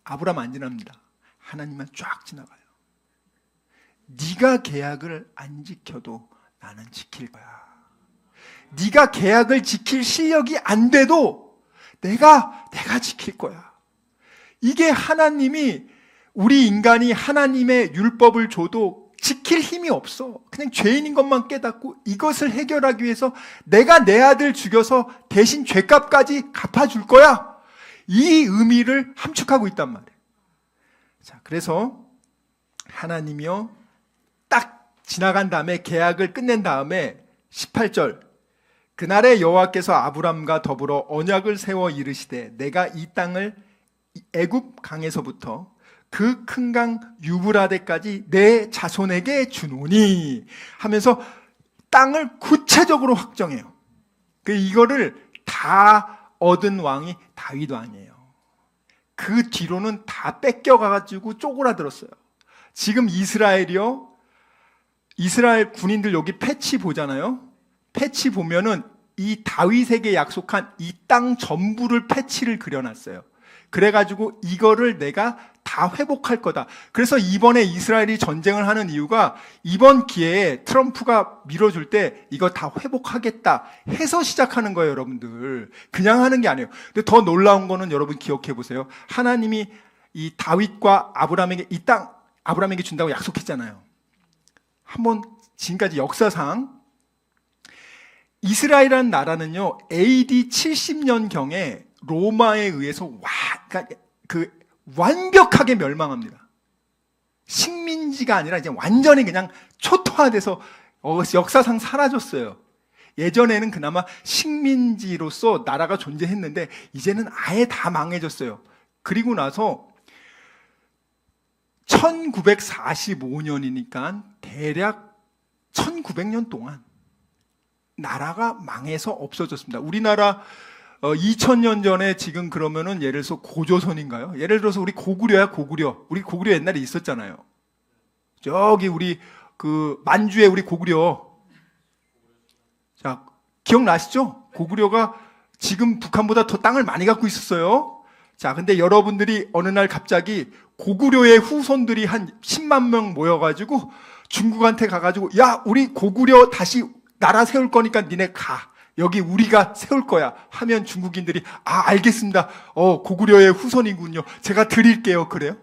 아브라함 안 지납니다. 하나님만 쫙 지나가요. 네가 계약을 안 지켜도 나는 지킬 거야. 네가 계약을 지킬 실력이 안 돼도 내가 지킬 거야. 이게 하나님이, 우리 인간이 하나님의 율법을 줘도 지킬 힘이 없어. 그냥 죄인인 것만 깨닫고 이것을 해결하기 위해서 내가 내 아들 죽여서 대신 죄값까지 갚아줄 거야. 이 의미를 함축하고 있단 말이에요. 자, 그래서 하나님이요, 딱 지나간 다음에 계약을 끝낸 다음에 18절, 그날에 여호와께서 아브람과 더불어 언약을 세워 이르시되 내가 이 땅을 애굽 강에서부터 그 큰 강 유브라데까지 내 자손에게 주노니 하면서 땅을 구체적으로 확정해요. 이거를 다 얻은 왕이 다윗 왕이에요. 그 뒤로는 다 뺏겨가지고 쪼그라들었어요. 지금 이스라엘이요, 이스라엘 군인들 여기 패치 보잖아요. 패치 보면은 이 다윗에게 약속한 이 땅 전부를 패치를 그려놨어요. 그래가지고 이거를 내가 다 회복할 거다. 그래서 이번에 이스라엘이 전쟁을 하는 이유가 이번 기회에 트럼프가 밀어줄 때 이거 다 회복하겠다 해서 시작하는 거예요, 여러분들. 그냥 하는 게 아니에요. 근데 더 놀라운 거는 여러분 기억해 보세요. 하나님이 이 다윗과 아브라함에게 이 땅 아브라함에게 준다고 약속했잖아요. 한번 지금까지 역사상 이스라엘이라는 나라는요, AD 70년경에 로마에 의해서 그러니까 완벽하게 멸망합니다. 식민지가 아니라 이제 완전히 그냥 초토화돼서 역사상 사라졌어요. 예전에는 그나마 식민지로서 나라가 존재했는데 이제는 아예 다 망해졌어요. 그리고 나서 1945년이니까 대략 1900년 동안 나라가 망해서 없어졌습니다. 우리나라 2000년 전에 지금 그러면은 예를 들어서 고조선인가요? 예를 들어서 우리 고구려야, 고구려. 우리 고구려 옛날에 있었잖아요. 저기 우리 만주에 우리 고구려. 자, 기억나시죠? 고구려가 지금 북한보다 더 땅을 많이 갖고 있었어요. 자, 근데 여러분들이 어느 날 갑자기 고구려의 후손들이 한 10만 명 모여가지고 중국한테 가가지고 야, 우리 고구려 다시 나라 세울 거니까 니네 가. 여기 우리가 세울 거야. 하면 중국인들이 알겠습니다. 고구려의 후손이군요. 제가 드릴게요. 그래요?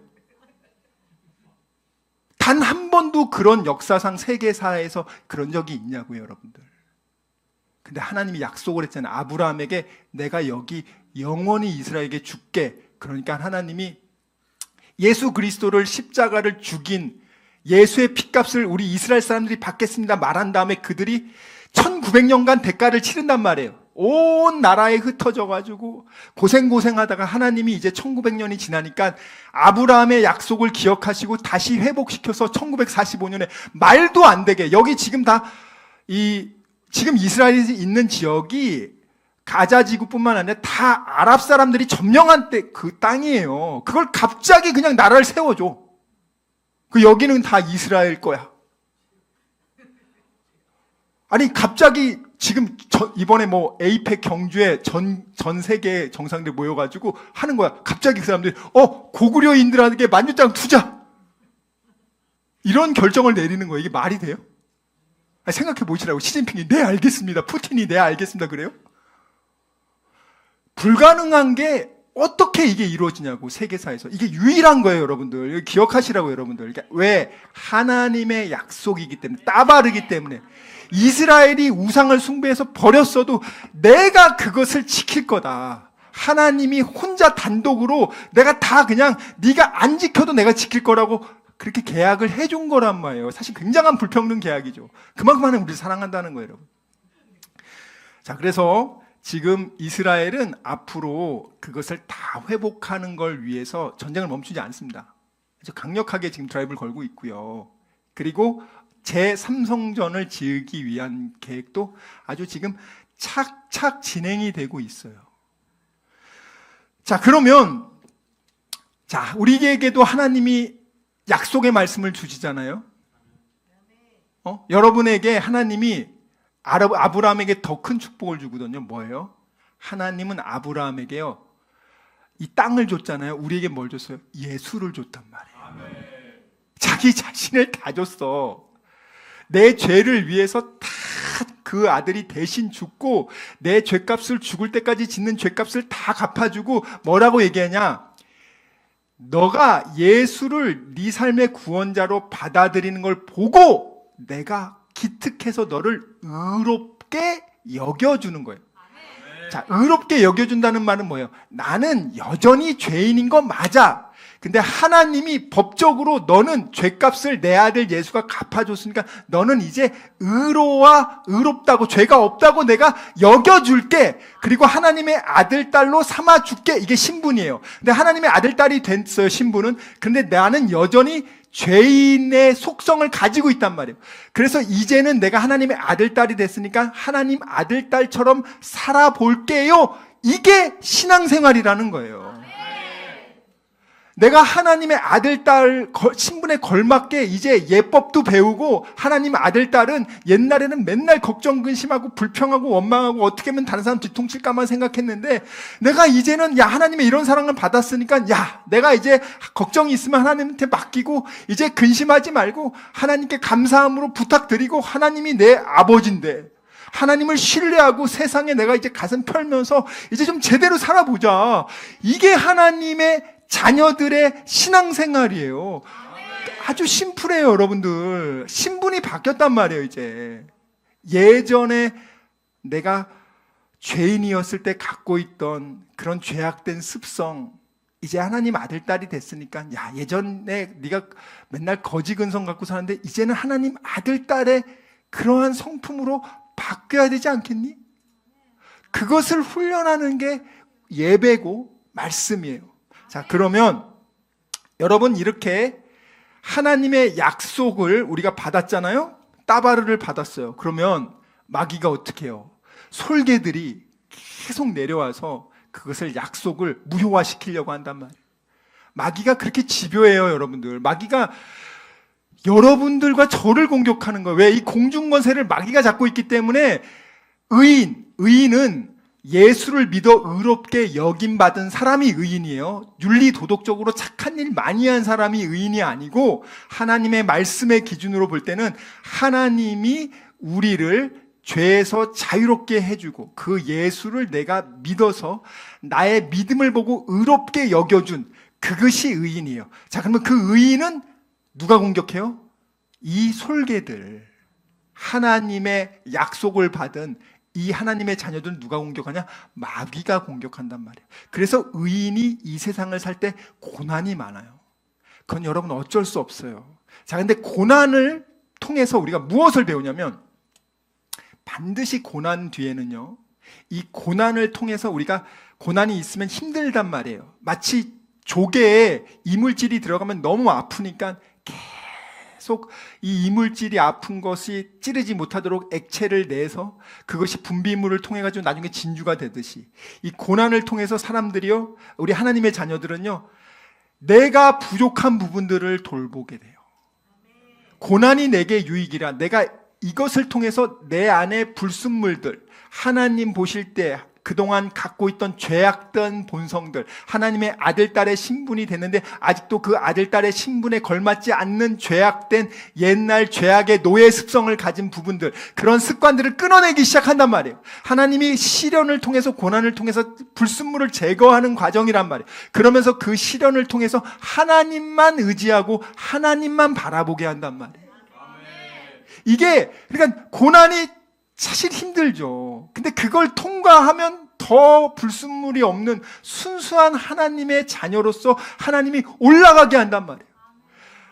단 한 번도 그런 역사상 세계사에서 그런 적이 있냐고요, 여러분들. 근데 하나님이 약속을 했잖아요. 아브라함에게 내가 여기 영원히 이스라엘에게 줄게. 그러니까 하나님이 예수 그리스도를 십자가를 죽인 예수의 핏값을 우리 이스라엘 사람들이 받겠습니다 말한 다음에 그들이 1900년간 대가를 치른단 말이에요. 온 나라에 흩어져가지고 고생하다가 하나님이 이제 1900년이 지나니까 아브라함의 약속을 기억하시고 다시 회복시켜서 1945년에 말도 안 되게 여기 지금 지금 이스라엘이 있는 지역이 가자 지구뿐만 아니라 다 아랍 사람들이 점령한 때 그 땅이에요. 그걸 갑자기 그냥 나라를 세워줘. 여기는 다 이스라엘 거야. 아니 갑자기 지금 이번에 에이펙 경주에 전 세계 정상들 모여가지고 하는 거야. 갑자기 그 사람들이 고구려인들에게 만주장 투자 이런 결정을 내리는 거예요. 이게 말이 돼요? 아니, 생각해 보시라고. 시진핑이 네 알겠습니다. 푸틴이 네 알겠습니다. 그래요? 불가능한 게 어떻게 이게 이루어지냐고. 세계사에서 이게 유일한 거예요, 여러분들. 기억하시라고, 여러분들. 왜? 하나님의 약속이기 때문에, 따바르기 때문에. 이스라엘이 우상을 숭배해서 버렸어도 내가 그것을 지킬 거다. 하나님이 혼자 단독으로 내가 다 그냥 네가 안 지켜도 내가 지킬 거라고 그렇게 계약을 해준 거란 말이에요. 사실 굉장한 불평등 계약이죠. 그만큼 하나님 우리를 사랑한다는 거예요, 여러분. 자, 그래서 지금 이스라엘은 앞으로 그것을 다 회복하는 걸 위해서 전쟁을 멈추지 않습니다. 아주 강력하게 지금 드라이브를 걸고 있고요. 그리고 제3성전을 지으기 위한 계획도 아주 지금 착착 진행이 되고 있어요. 자, 그러면 우리에게도 하나님이 약속의 말씀을 주시잖아요. 여러분에게 하나님이 아브라함에게 더 큰 축복을 주거든요. 뭐예요? 하나님은 아브라함에게요, 이 땅을 줬잖아요. 우리에게 뭘 줬어요? 예수를 줬단 말이에요. 자기 자신을 다 줬어. 내 죄를 위해서 다 그 아들이 대신 죽고 내 죄값을 죽을 때까지 짓는 죄값을 다 갚아주고 뭐라고 얘기하냐? 너가 예수를 네 삶의 구원자로 받아들이는 걸 보고 내가 기특해서 너를 의롭게 여겨주는 거예요. 자, 의롭게 여겨준다는 말은 뭐예요? 나는 여전히 죄인인 거 맞아. 근데 하나님이 법적으로 너는 죄값을 내 아들 예수가 갚아줬으니까 너는 이제 의롭다고, 죄가 없다고 내가 여겨줄게. 그리고 하나님의 아들, 딸로 삼아줄게. 이게 신분이에요. 근데 하나님의 아들, 딸이 됐어요, 신분은. 근데 나는 여전히 죄인의 속성을 가지고 있단 말이에요. 그래서 이제는 내가 하나님의 아들, 딸이 됐으니까 하나님 아들, 딸처럼 살아볼게요. 이게 신앙생활이라는 거예요. 내가 하나님의 아들, 딸 신분에 걸맞게 이제 예법도 배우고 하나님 아들, 딸은 옛날에는 맨날 걱정, 근심하고 불평하고 원망하고 어떻게 하면 다른 사람 뒤통칠까만 생각했는데 내가 이제는 야 하나님의 이런 사랑을 받았으니까 야 내가 이제 걱정이 있으면 하나님한테 맡기고 이제 근심하지 말고 하나님께 감사함으로 부탁드리고 하나님이 내 아버지인데 하나님을 신뢰하고 세상에 내가 이제 가슴 펼면서 이제 좀 제대로 살아보자. 이게 하나님의 자녀들의 신앙생활이에요. 아주 심플해요, 여러분들. 신분이 바뀌었단 말이에요, 이제. 예전에 내가 죄인이었을 때 갖고 있던 그런 죄악된 습성, 이제 하나님 아들, 딸이 됐으니까 야, 예전에 네가 맨날 거지 근성 갖고 사는데 이제는 하나님 아들, 딸의 그러한 성품으로 바뀌어야 되지 않겠니? 그것을 훈련하는 게 예배고 말씀이에요. 자, 그러면 여러분 이렇게 하나님의 약속을 우리가 받았잖아요. 따바르를 받았어요. 그러면 마귀가 어떻게 해요? 솔개들이 계속 내려와서 그것을 약속을 무효화시키려고 한단 말이에요. 마귀가 그렇게 집요해요, 여러분들. 마귀가 여러분들과 저를 공격하는 거예요. 왜? 이 공중권세를 마귀가 잡고 있기 때문에 의인은 예수를 믿어 의롭게 여김받은 사람이 의인이에요. 윤리 도덕적으로 착한 일 많이 한 사람이 의인이 아니고 하나님의 말씀의 기준으로 볼 때는 하나님이 우리를 죄에서 자유롭게 해주고 그 예수를 내가 믿어서 나의 믿음을 보고 의롭게 여겨준 그것이 의인이에요. 자, 그러면 그 의인은 누가 공격해요? 이 솔개들, 하나님의 약속을 받은 이 하나님의 자녀들은 누가 공격하냐? 마귀가 공격한단 말이에요. 그래서 의인이 이 세상을 살 때 고난이 많아요. 그건 여러분 어쩔 수 없어요. 자, 근데 고난을 통해서 우리가 무엇을 배우냐면 반드시 고난 뒤에는요, 이 고난을 통해서 우리가 고난이 있으면 힘들단 말이에요. 마치 조개에 이물질이 들어가면 너무 아프니까 계속 이 이물질이 아픈 것이 찌르지 못하도록 액체를 내서 그것이 분비물을 통해 가지고 나중에 진주가 되듯이 이 고난을 통해서 사람들이요, 우리 하나님의 자녀들은요, 내가 부족한 부분들을 돌보게 돼요. 고난이 내게 유익이라, 내가 이것을 통해서 내 안에 불순물들, 하나님 보실 때 그동안 갖고 있던 죄악된 본성들, 하나님의 아들, 딸의 신분이 됐는데 아직도 그 아들, 딸의 신분에 걸맞지 않는 죄악된 옛날 죄악의 노예 습성을 가진 부분들, 그런 습관들을 끊어내기 시작한단 말이에요. 하나님이 시련을 통해서, 고난을 통해서 불순물을 제거하는 과정이란 말이에요. 그러면서 그 시련을 통해서 하나님만 의지하고 하나님만 바라보게 한단 말이에요. 이게, 그러니까 고난이 사실 힘들죠. 근데 그걸 통과하면 더 불순물이 없는 순수한 하나님의 자녀로서 하나님이 올라가게 한단 말이에요.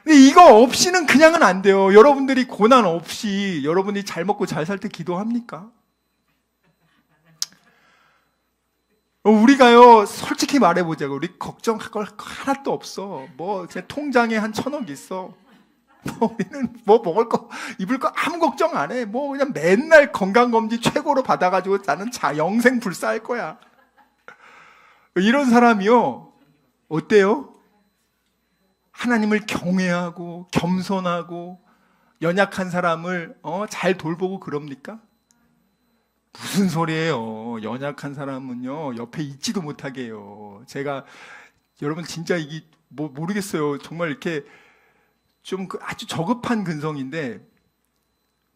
근데 이거 없이는 그냥은 안 돼요. 여러분들이 고난 없이 여러분이 잘 먹고 잘 살 때 기도합니까? 우리가요, 솔직히 말해보자고. 우리 걱정할 걸 하나도 없어. 뭐, 제 통장에 한 1,000억 있어. 우리는 뭐 먹을 거, 입을 거 아무 걱정 안 해. 뭐 그냥 맨날 건강검진 최고로 받아가지고 나는 영생 불사할 거야. 이런 사람이요, 어때요? 하나님을 경외하고 겸손하고 연약한 사람을 잘 돌보고 그럽니까? 무슨 소리예요? 연약한 사람은요, 옆에 있지도 못하게 해요. 제가 여러분 진짜 이게 뭐 모르겠어요. 정말 이렇게 좀 아주 저급한 근성인데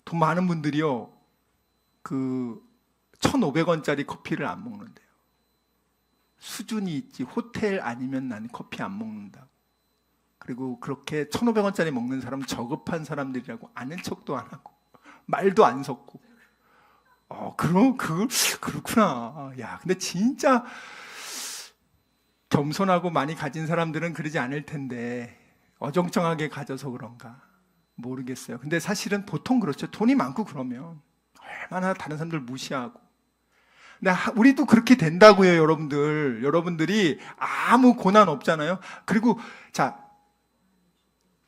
돈 많은 분들이요, 그 1,500원짜리 커피를 안 먹는데요. 수준이 있지, 호텔 아니면 나는 커피 안 먹는다. 그리고 그렇게 1,500원짜리 먹는 사람은 저급한 사람들이라고 아는 척도 안 하고 말도 안 섞고. 그렇구나. 야, 근데 진짜 겸손하고 많이 가진 사람들은 그러지 않을 텐데 어정쩡하게 가져서 그런가 모르겠어요. 근데 사실은 보통 그렇죠. 돈이 많고 그러면 얼마나 다른 사람들 무시하고. 근데 우리도 그렇게 된다고요, 여러분들. 여러분들이 아무 고난 없잖아요. 그리고 자,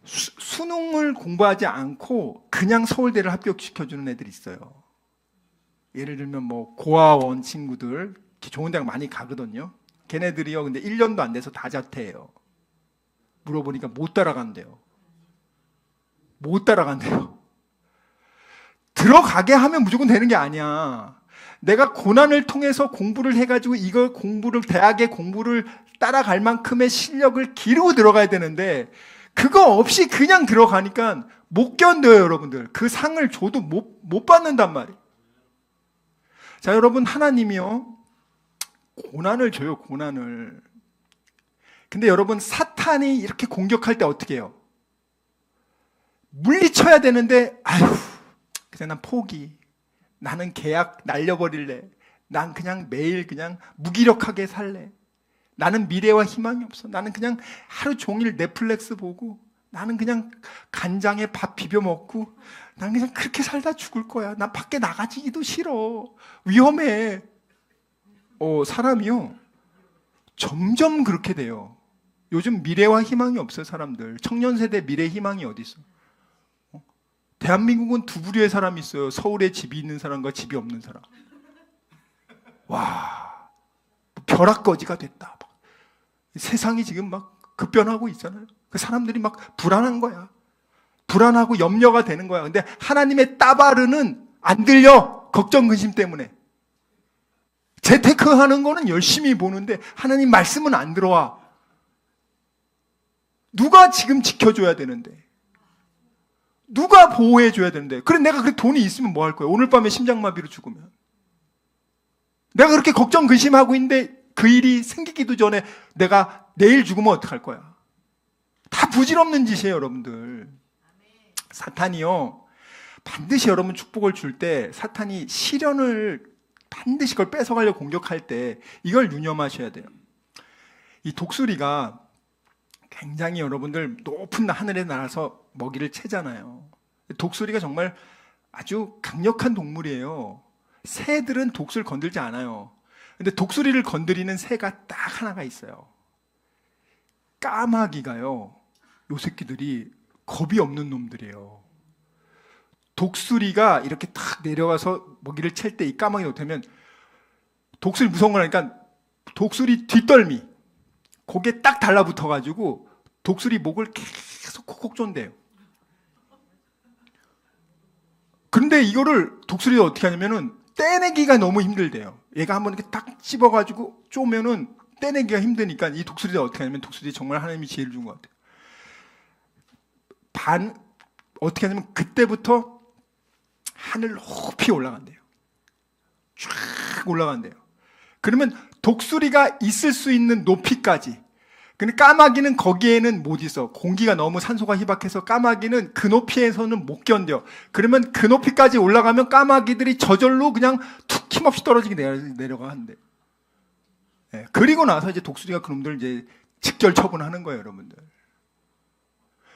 수능을 공부하지 않고 그냥 서울대를 합격시켜주는 애들이 있어요. 예를 들면 뭐 고아원 친구들 좋은 대학 많이 가거든요. 걔네들이요, 근데 1년도 안 돼서 다 자퇴해요. 물어보니까 못 따라간대요. 못 따라간대요. 들어가게 하면 무조건 되는 게 아니야. 내가 고난을 통해서 공부를 해가지고 이걸 공부를, 대학의 공부를 따라갈 만큼의 실력을 기르고 들어가야 되는데 그거 없이 그냥 들어가니까 못 견뎌요, 여러분들. 그 상을 줘도 못 받는단 말이에요. 자, 여러분, 하나님이요, 고난을 줘요, 고난을. 근데 여러분, 사탄이 이렇게 공격할 때 어떻게 해요? 물리쳐야 되는데, 아휴, 그냥 난 포기. 나는 계약 날려버릴래. 난 그냥 매일 그냥 무기력하게 살래. 나는 미래와 희망이 없어. 나는 그냥 하루 종일 넷플릭스 보고, 나는 그냥 간장에 밥 비벼 먹고, 난 그냥 그렇게 살다 죽을 거야. 난 밖에 나가지기도 싫어. 위험해. 사람이요, 점점 그렇게 돼요. 요즘 미래와 희망이 없어요, 사람들. 청년 세대 미래 희망이 어디 있어? 대한민국은 두 부류의 사람이 있어요. 서울에 집이 있는 사람과 집이 없는 사람. 와, 벼락거지가 됐다. 세상이 지금 막 급변하고 있잖아요. 그 사람들이 막 불안한 거야. 불안하고 염려가 되는 거야. 근데 하나님의 따바르는 안 들려. 걱정 근심 때문에. 재테크 하는 거는 열심히 보는데 하나님 말씀은 안 들어와. 누가 지금 지켜줘야 되는데, 누가 보호해줘야 되는데. 그래, 내가 그 돈이 있으면 뭐 할 거야? 오늘 밤에 심장마비로 죽으면. 내가 그렇게 걱정 근심하고 있는데 그 일이 생기기도 전에 내가 내일 죽으면 어떡할 거야? 다 부질없는 짓이에요, 여러분들. 사탄이요, 반드시 여러분 축복을 줄 때 사탄이 시련을 반드시 그걸 뺏어가려고 공격할 때 이걸 유념하셔야 돼요. 이 독수리가 굉장히 여러분들 높은 하늘에 날아서 먹이를 채잖아요. 독수리가 정말 아주 강력한 동물이에요. 새들은 독수리를 건들지 않아요. 근데 독수리를 건드리는 새가 딱 하나가 있어요. 까마귀가요, 요 새끼들이 겁이 없는 놈들이에요. 독수리가 이렇게 탁 내려가서 먹이를 챌 때 이 까마귀가 어떻게 하면, 독수리 무서운 거라니까 독수리 뒷덜미 거기에 딱 달라붙어가지고 독수리 목을 계속 콕콕 쫀대요. 근데 이거를 독수리가 어떻게 하냐면은 떼내기가 너무 힘들대요. 얘가 한번 이렇게 딱 찝어가지고 쪼면은 떼내기가 힘드니까 이 독수리가 어떻게 하냐면, 독수리 정말 하나님이 지혜를 준 것 같아요. 어떻게 하냐면 그때부터 하늘 높이 올라간대요. 쫙 올라간대요. 그러면 독수리가 있을 수 있는 높이까지. 근데 까마귀는 거기에는 못 있어. 공기가 너무 산소가 희박해서 까마귀는 그 높이에서는 못 견뎌. 그러면 그 높이까지 올라가면 까마귀들이 저절로 그냥 툭 힘없이 떨어지게 내려가는데. 네. 그리고 나서 이제 독수리가 그놈들 이제 직결 처분하는 거예요, 여러분들.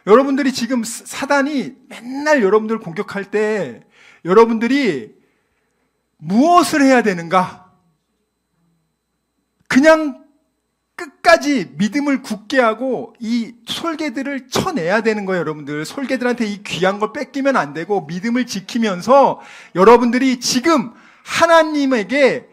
여러분들이 지금 사단이 맨날 여러분들 공격할 때 여러분들이 무엇을 해야 되는가? 그냥 끝까지 믿음을 굳게 하고 이 솔개들을 쳐내야 되는 거예요, 여러분들. 솔개들한테 이 귀한 걸 뺏기면 안 되고 믿음을 지키면서 여러분들이 지금 하나님께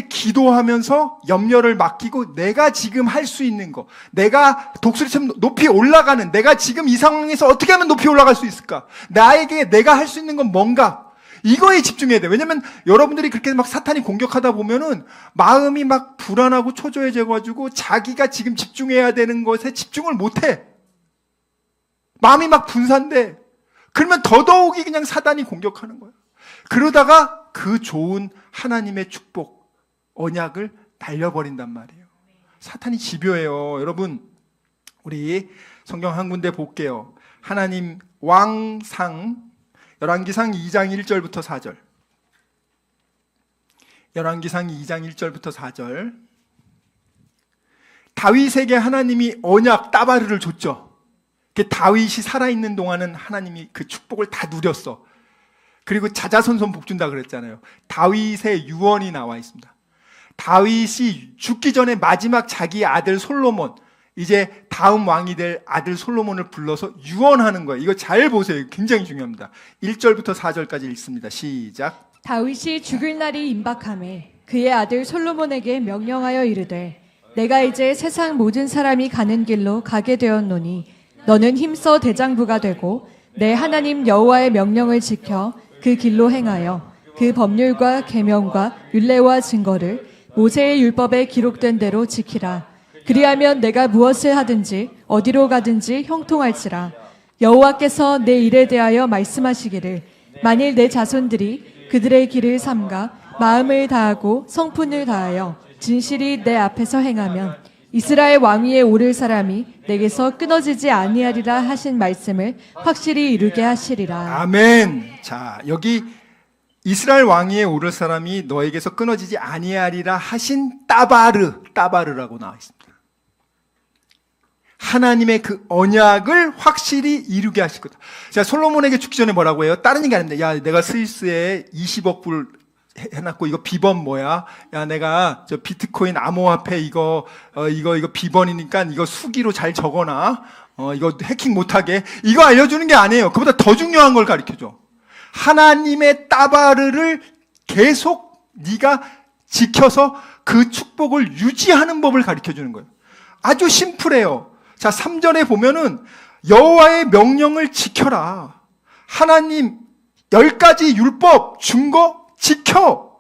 기도하면서 염려를 맡기고 내가 지금 할 수 있는 거, 내가 독수리처럼 높이 올라가는, 내가 지금 이 상황에서 어떻게 하면 높이 올라갈 수 있을까? 나에게 내가 할 수 있는 건 뭔가? 이거에 집중해야 돼. 왜냐면 여러분들이 그렇게 막 사탄이 공격하다 보면은 마음이 막 불안하고 초조해져가지고 자기가 지금 집중해야 되는 것에 집중을 못해. 마음이 막 분산돼. 그러면 더더욱이 그냥 사단이 공격하는 거야. 그러다가 그 좋은 하나님의 축복, 언약을 날려버린단 말이에요. 사탄이 집요해요. 여러분, 우리 성경 한 군데 볼게요. 하나님 왕상 열왕기상 2장 1절부터 4절. 열왕기상 2장 1절부터 4절. 다윗에게 하나님이 언약 따바르를 줬죠. 다윗이 살아있는 동안은 하나님이 그 축복을 다 누렸어. 그리고 자자손손 복 준다 그랬잖아요. 다윗의 유언이 나와 있습니다. 다윗이 죽기 전에 마지막 자기 아들 솔로몬, 이제 다음 왕이 될 아들 솔로몬을 불러서 유언하는 거예요. 이거 잘 보세요. 굉장히 중요합니다. 1절부터 4절까지 읽습니다. 시작. 다윗이 죽을 날이 임박하매 그의 아들 솔로몬에게 명령하여 이르되 내가 이제 세상 모든 사람이 가는 길로 가게 되었노니 너는 힘써 대장부가 되고 내 하나님 여호와의 명령을 지켜 그 길로 행하여 그 법률과 계명과 율례와 증거를 모세의 율법에 기록된 대로 지키라. 그리하면 내가 무엇을 하든지 어디로 가든지 형통할지라. 여호와께서 내 일에 대하여 말씀하시기를 만일 내 자손들이 그들의 길을 삼가 마음을 다하고 성품을 다하여 진실이 내 앞에서 행하면 이스라엘 왕위에 오를 사람이 내게서 끊어지지 아니하리라 하신 말씀을 확실히 이루게 하시리라. 아멘. 자, 여기 이스라엘 왕위에 오를 사람이 너에게서 끊어지지 아니하리라 하신 따바르라고 나와 있습니다. 하나님의 그 언약을 확실히 이루게 하실 거다. 자, 솔로몬에게 죽기 전에 뭐라고 해요? 다른 얘기 아닙니다. 야, 내가 스위스에 20억 불 해놨고 이거 비번 뭐야? 야, 내가 저 비트코인 암호화폐 이거 비번이니까 이거 수기로 잘 적어놔. 이거 해킹 못하게. 이거 알려주는 게 아니에요. 그보다 더 중요한 걸 가르쳐줘. 하나님의 따바르를 계속 네가 지켜서 그 축복을 유지하는 법을 가르쳐주는 거예요. 아주 심플해요. 자, 3절에 보면은 여호와의 명령을 지켜라. 하나님 10가지 율법 준 거 지켜.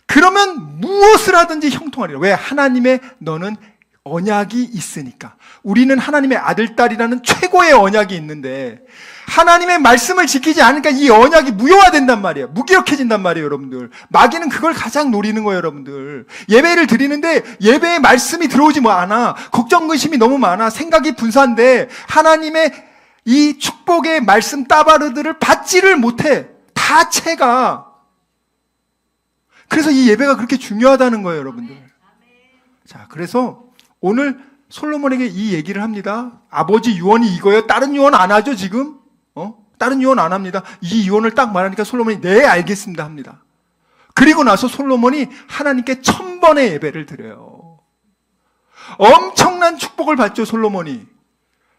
그러면 무엇을 하든지 형통하리라. 왜? 하나님의 너는 언약이 있으니까. 우리는 하나님의 아들, 딸이라는 최고의 언약이 있는데 하나님의 말씀을 지키지 않으니까 이 언약이 무효화된단 말이에요. 무기력해진단 말이에요, 여러분들. 마귀는 그걸 가장 노리는 거예요, 여러분들. 예배를 드리는데 예배에 말씀이 들어오지 않아. 걱정, 근심이 너무 많아. 생각이 분산돼. 하나님의 이 축복의 말씀 따바르들을 받지를 못해. 다 채가. 그래서 이 예배가 그렇게 중요하다는 거예요, 여러분들. 자, 그래서 오늘 솔로몬에게 이 얘기를 합니다. 아버지 유언이 이거예요. 다른 유언 안 하죠, 지금? 다른 유언 안 합니다. 이 유언을 딱 말하니까 솔로몬이 네, 알겠습니다 합니다. 그리고 나서 솔로몬이 하나님께 1000번의 예배를 드려요. 엄청난 축복을 받죠, 솔로몬이.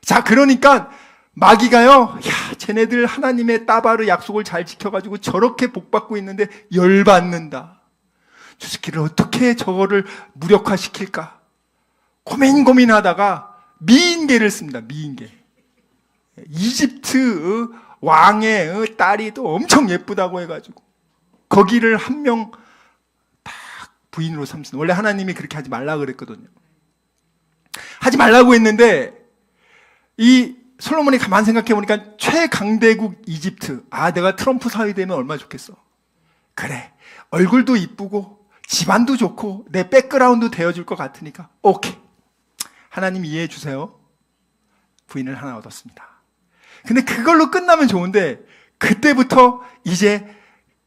자, 그러니까 마귀가요, 야, 쟤네들 하나님의 따바르 약속을 잘 지켜가지고 저렇게 복받고 있는데 열받는다. 저 새끼를 어떻게 저거를 무력화시킬까? 고민하다가 미인계를 씁니다. 미인계. 이집트 왕의 딸이 또 엄청 예쁘다고 해가지고 거기를 한 명 딱 부인으로 삼습니다. 원래 하나님이 그렇게 하지 말라 그랬거든요. 하지 말라고 했는데 이 솔로몬이 가만 생각해 보니까 최강대국 이집트. 아, 내가 트럼프 사위 되면 얼마나 좋겠어. 그래, 얼굴도 이쁘고 집안도 좋고 내 백그라운드 되어줄 것 같으니까 오케이, 하나님 이해해 주세요. 부인을 하나 얻었습니다. 근데 그걸로 끝나면 좋은데 그때부터 이제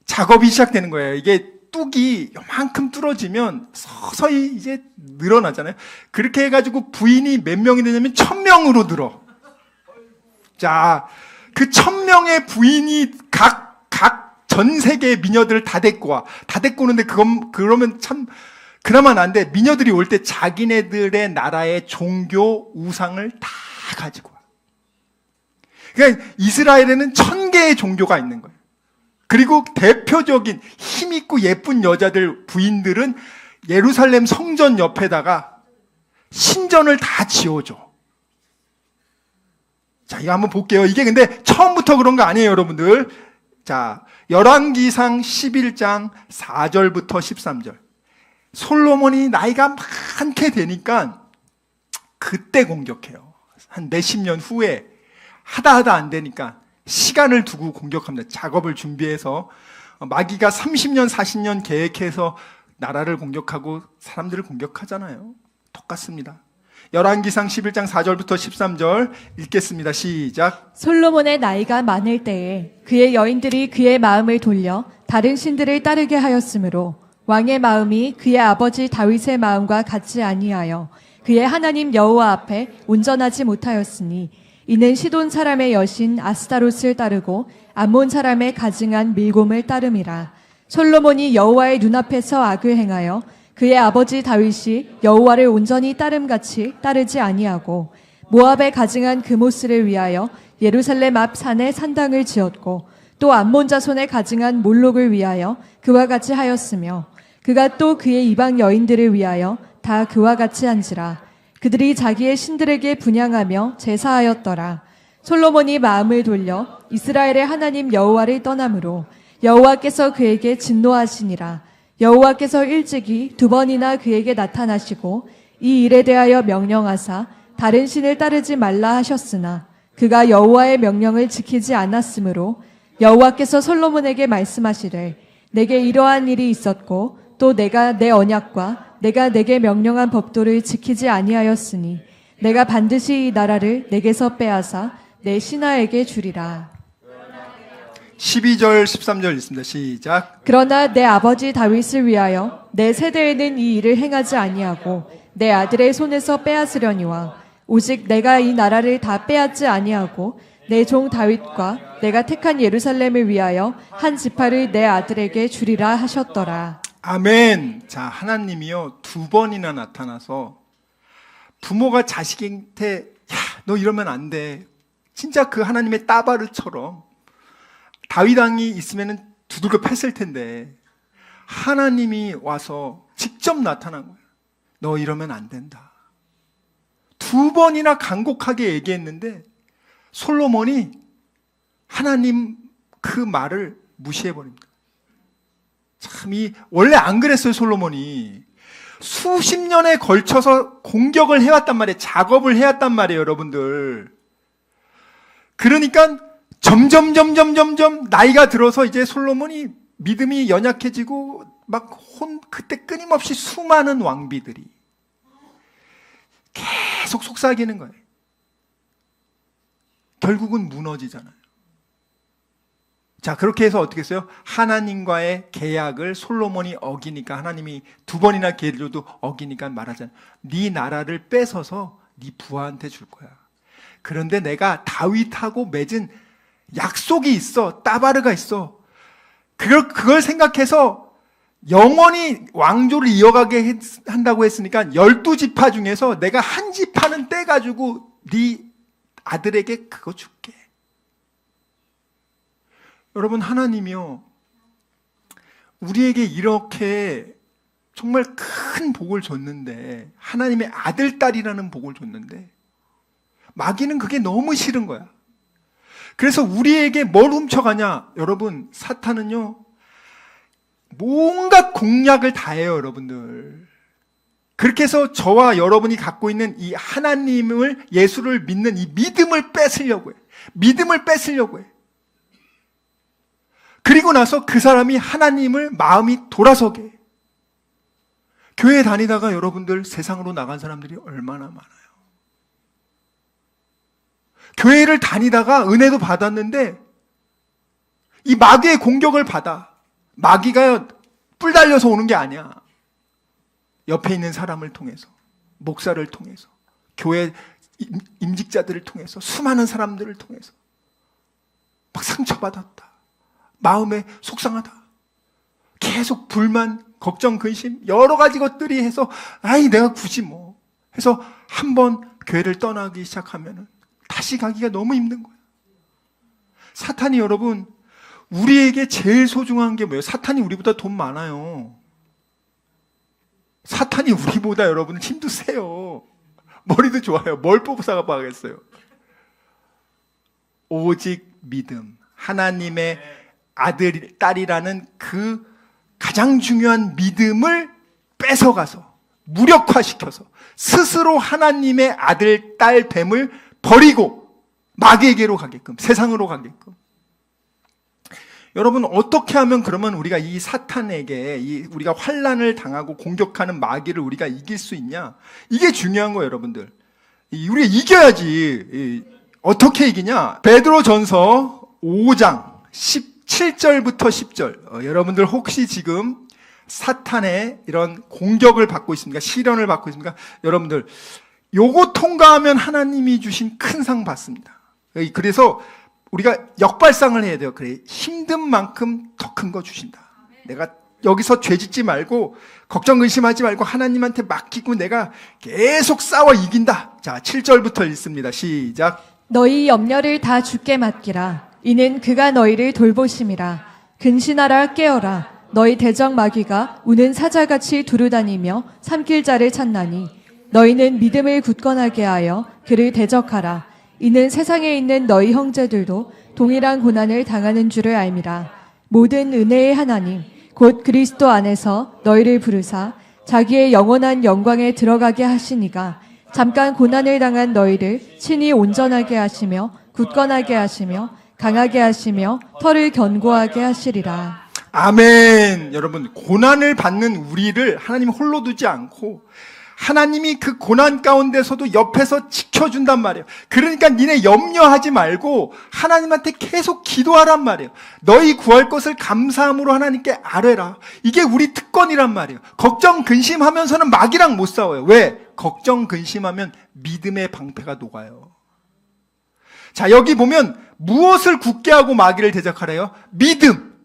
작업이 시작되는 거예요. 이게 뚝이 요만큼 뚫어지면 서서히 이제 늘어나잖아요. 그렇게 해가지고 부인이 몇 명이 되냐면 1000명으로 늘어. 자, 그 1000명의 부인이 각 전 세계의 미녀들을 다 데리고 와. 다 데리고 오는데 그러면 참 그나마 난데 미녀들이 올 때 자기네들의 나라의 종교 우상을 다 가지고 와. 그러니까 이스라엘에는 1000개의 종교가 있는 거예요. 그리고 대표적인 힘있고 예쁜 여자들 부인들은 예루살렘 성전 옆에다가 신전을 다 지어줘. 자, 이거 한번 볼게요. 이게 근데 처음부터 그런 거 아니에요, 여러분들. 자, 열왕기상 11장 4절부터 13절. 솔로몬이 나이가 많게 되니까 그때 공격해요. 한 몇십 년 후에 하다 안 되니까 시간을 두고 공격합니다. 작업을 준비해서 마귀가 30년, 40년 계획해서 나라를 공격하고 사람들을 공격하잖아요. 똑같습니다. 열왕기상 11장 4절부터 13절 읽겠습니다. 시작. 솔로몬의 나이가 많을 때에 그의 여인들이 그의 마음을 돌려 다른 신들을 따르게 하였으므로 왕의 마음이 그의 아버지 다윗의 마음과 같지 아니하여 그의 하나님 여호와 앞에 온전하지 못하였으니 이는 시돈 사람의 여신 아스타롯을 따르고 암몬 사람의 가증한 밀곰을 따름이라. 솔로몬이 여호와의 눈앞에서 악을 행하여 그의 아버지 다윗이 여호와를 온전히 따름같이 따르지 아니하고 모압의 가증한 그모스를 위하여 예루살렘 앞 산에 산당을 지었고 또 암몬 자손의 가증한 몰록을 위하여 그와 같이 하였으며 그가 또 그의 이방 여인들을 위하여 다 그와 같이 한지라. 그들이 자기의 신들에게 분향하며 제사하였더라. 솔로몬이 마음을 돌려 이스라엘의 하나님 여호와를 떠남으로 여호와께서 그에게 진노하시니라. 여호와께서 일찍이 2번이나 그에게 나타나시고 이 일에 대하여 명령하사 다른 신을 따르지 말라 하셨으나 그가 여호와의 명령을 지키지 않았으므로 여호와께서 솔로몬에게 말씀하시되 내게 이러한 일이 있었고 또 내가 내 언약과 내가 내게 명령한 법도를 지키지 아니하였으니 내가 반드시 이 나라를 내게서 빼앗아 내 신하에게 주리라. 12절 13절 있습니다. 시작. 그러나 내 아버지 다윗을 위하여 내 세대에는 이 일을 행하지 아니하고 내 아들의 손에서 빼앗으려니와 오직 내가 이 나라를 다 빼앗지 아니하고 내 종 다윗과 내가 택한 예루살렘을 위하여 한 지파를 내 아들에게 주리라 하셨더라. 아멘. 자, 하나님이요 2번이나 나타나서 부모가 자식한테 야, 너 이러면 안 돼. 진짜 그 하나님의 따바르처럼 다윗 왕이 있으면은 두들겨 팼을 텐데 하나님이 와서 직접 나타난 거예요. 너 이러면 안 된다. 2번이나 간곡하게 얘기했는데 솔로몬이 하나님 그 말을 무시해버립니다. 참, 원래 안 그랬어요, 솔로몬이. 수십 년에 걸쳐서 공격을 해왔단 말이에요. 작업을 해왔단 말이에요, 여러분들. 그러니까 점점 나이가 들어서 이제 솔로몬이 믿음이 연약해지고 그때 끊임없이 수많은 왕비들이 계속 속삭이는 거예요. 결국은 무너지잖아요. 자, 그렇게 해서 어떻게 했어요? 하나님과의 계약을 솔로몬이 어기니까 하나님이 2번이나 기회를 줘도 어기니까 말하잖아요. 네 나라를 뺏어서 네 부하한테 줄 거야. 그런데 내가 다윗하고 맺은 약속이 있어. 따바르가 있어. 그걸 생각해서 영원히 왕조를 이어가게 한다고 했으니까 12지파 중에서 내가 한 지파는 떼가지고 네 아들에게 그거 줄게. 여러분, 하나님이요 우리에게 이렇게 정말 큰 복을 줬는데, 하나님의 아들, 딸이라는 복을 줬는데 마귀는 그게 너무 싫은 거야. 그래서 우리에게 뭘 훔쳐가냐? 여러분, 사탄은요 온갖 공략을 다 해요, 여러분들. 그렇게 해서 저와 여러분이 갖고 있는 이 하나님을, 예수를 믿는 이 믿음을 뺏으려고 해. 믿음을 뺏으려고 해. 그리고 나서 그 사람이 하나님을 마음이 돌아서게 해. 교회 다니다가 여러분들 세상으로 나간 사람들이 얼마나 많아요. 교회를 다니다가 은혜도 받았는데 이 마귀의 공격을 받아. 마귀가 뿔 달려서 오는 게 아니야. 옆에 있는 사람을 통해서, 목사를 통해서, 교회 임직자들을 통해서, 수많은 사람들을 통해서 막 상처받았다. 마음에 속상하다. 계속 불만, 걱정, 근심, 여러 가지 것들이 해서 내가 굳이 뭐 해서 한번 교회를 떠나기 시작하면은 다시 가기가 너무 힘든 거야. 사탄이 여러분 우리에게 제일 소중한 게 뭐예요? 사탄이 우리보다 돈 많아요. 사탄이 우리보다 여러분 힘도 세요. 머리도 좋아요. 뭘 뽑아서 봐야겠어요. 오직 믿음, 하나님의 아들, 딸이라는 그 가장 중요한 믿음을 뺏어가서 무력화시켜서 스스로 하나님의 아들, 딸 됨을 버리고 마귀에게로 가게끔, 세상으로 가게끔. 여러분, 어떻게 하면 그러면 우리가 이 사탄에게 우리가 환난을 당하고 공격하는 마귀를 우리가 이길 수 있냐? 이게 중요한 거예요, 여러분들. 우리가 이겨야지. 어떻게 이기냐? 베드로전서 5장 17절부터 10절. 여러분들 혹시 지금 사탄의 이런 공격을 받고 있습니까? 시련을 받고 있습니까? 여러분들 요거 통과하면 하나님이 주신 큰 상 받습니다. 그래서 우리가 역발상을 해야 돼요. 그래, 힘든 만큼 더 큰 거 주신다. 내가 여기서 죄짓지 말고 걱정 근심하지 말고 하나님한테 맡기고 내가 계속 싸워 이긴다. 자, 7절부터 읽습니다. 시작. 너희 염려를 다 주께 맡기라. 이는 그가 너희를 돌보심이라. 근신하라 깨어라. 너희 대적 마귀가 우는 사자같이 두루다니며 삼킬 자를 찾나니 너희는 믿음을 굳건하게 하여 그를 대적하라. 이는 세상에 있는 너희 형제들도 동일한 고난을 당하는 줄을 알미라. 모든 은혜의 하나님 곧 그리스도 안에서 너희를 부르사 자기의 영원한 영광에 들어가게 하시니가 잠깐 고난을 당한 너희를 친히 온전하게 하시며 굳건하게 하시며 강하게 하시며 털을 견고하게 하시리라. 아멘. 여러분, 고난을 받는 우리를 하나님 홀로 두지 않고 하나님이 그 고난 가운데서도 옆에서 지켜준단 말이에요. 그러니까 니네 염려하지 말고 하나님한테 계속 기도하란 말이에요. 너희 구할 것을 감사함으로 하나님께 아뢰라. 이게 우리 특권이란 말이에요. 걱정 근심하면서는 마귀랑 못 싸워요. 왜? 걱정 근심하면 믿음의 방패가 녹아요. 자, 여기 보면 무엇을 굳게 하고 마귀를 대적하래요? 믿음.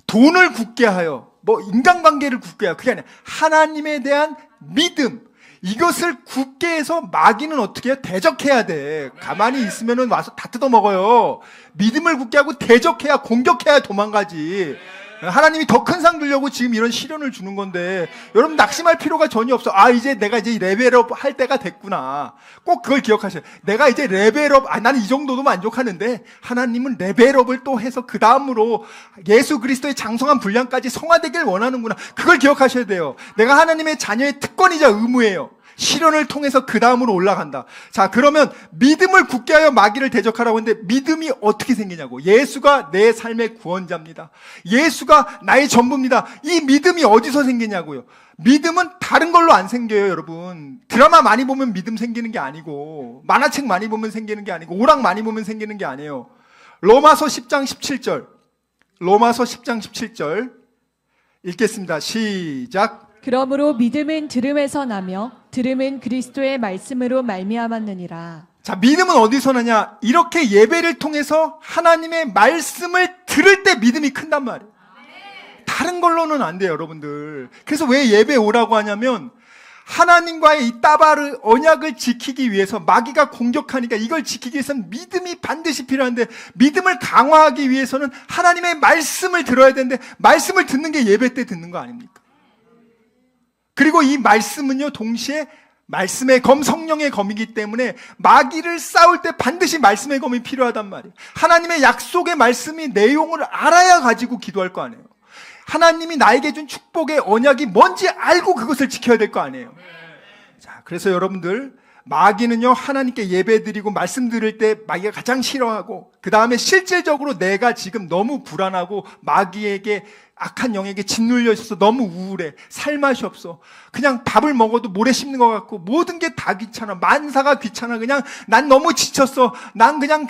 돈을 굳게 하여, 인간관계를 굳게 하여, 그게 아니라 하나님에 대한 믿음. 이것을 굳게 해서 마귀는 어떻게 해요? 대적해야 돼. 가만히 있으면은 와서 다 뜯어먹어요. 믿음을 굳게 하고 대적해야, 공격해야 도망가지. 하나님이 더 큰 상 주려고 지금 이런 시련을 주는 건데, 여러분 낙심할 필요가 전혀 없어. 내가 이제 레벨업 할 때가 됐구나. 꼭 그걸 기억하셔요. 내가 이제 레벨업, 나는 이 정도도 만족하는데, 하나님은 레벨업을 또 해서 그 다음으로 예수 그리스도의 장성한 분량까지 성화되길 원하는구나. 그걸 기억하셔야 돼요. 내가 하나님의 자녀의 특권이자 의무예요. 시련을 통해서 그 다음으로 올라간다. 자, 그러면 믿음을 굳게 하여 마귀를 대적하라고 했는데 믿음이 어떻게 생기냐고. 예수가 내 삶의 구원자입니다. 예수가 나의 전부입니다. 이 믿음이 어디서 생기냐고요. 믿음은 다른 걸로 안 생겨요, 여러분. 드라마 많이 보면 믿음 생기는 게 아니고, 만화책 많이 보면 생기는 게 아니고, 오락 많이 보면 생기는 게 아니에요. 로마서 10장 17절. 로마서 10장 17절. 읽겠습니다. 시작. 그러므로 믿음은 들음에서 나며 들음은 그리스도의 말씀으로 말미암았느니라. 자, 믿음은 어디서 나냐? 이렇게 예배를 통해서 하나님의 말씀을 들을 때 믿음이 큰단 말이에요. 다른 걸로는 안 돼요, 여러분들. 그래서 왜 예배 오라고 하냐면 하나님과의 이 따바르 언약을 지키기 위해서, 마귀가 공격하니까 이걸 지키기 위해서는 믿음이 반드시 필요한데, 믿음을 강화하기 위해서는 하나님의 말씀을 들어야 되는데, 말씀을 듣는 게 예배 때 듣는 거 아닙니까? 그리고 이 말씀은요, 동시에 말씀의 검, 성령의 검이기 때문에 마귀를 싸울 때 반드시 말씀의 검이 필요하단 말이에요. 하나님의 약속의 말씀이 내용을 알아야 가지고 기도할 거 아니에요. 하나님이 나에게 준 축복의 언약이 뭔지 알고 그것을 지켜야 될 거 아니에요. 자, 그래서 여러분들, 마귀는요, 하나님께 예배 드리고 말씀 들을 때 마귀가 가장 싫어하고, 그 다음에 실질적으로 내가 지금 너무 불안하고 마귀에게, 악한 영에게 짓눌려 있어서 너무 우울해, 살맛이 없어, 그냥 밥을 먹어도 모래 씹는 것 같고 모든 게 다 귀찮아, 만사가 귀찮아, 그냥 난 너무 지쳤어, 난 그냥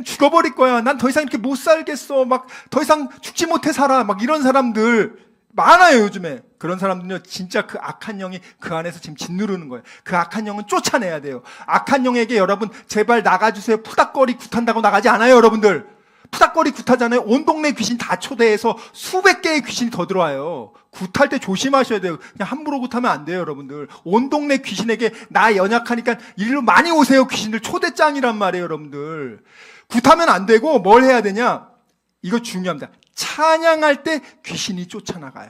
죽어버릴 거야, 난 더 이상 이렇게 못 살겠어, 막 더 이상 죽지 못해 살아, 막 이런 사람들 많아요, 요즘에. 그런 사람들은요, 진짜 그 악한 영이 그 안에서 지금 짓누르는 거예요. 그 악한 영은 쫓아내야 돼요. 악한 영에게 여러분, 제발 나가주세요, 푸닥거리 굿한다고 나가지 않아요, 여러분들. 푸닥거리 굿하잖아요. 온 동네 귀신 다 초대해서 수백 개의 귀신이 더 들어와요. 굿할 때 조심하셔야 돼요. 그냥 함부로 굿하면 안 돼요, 여러분들. 온 동네 귀신에게 나 연약하니까 이리로 많이 오세요, 귀신들. 초대장이란 말이에요, 여러분들. 굿하면 안 되고 뭘 해야 되냐? 이거 중요합니다. 찬양할 때 귀신이 쫓아나가요.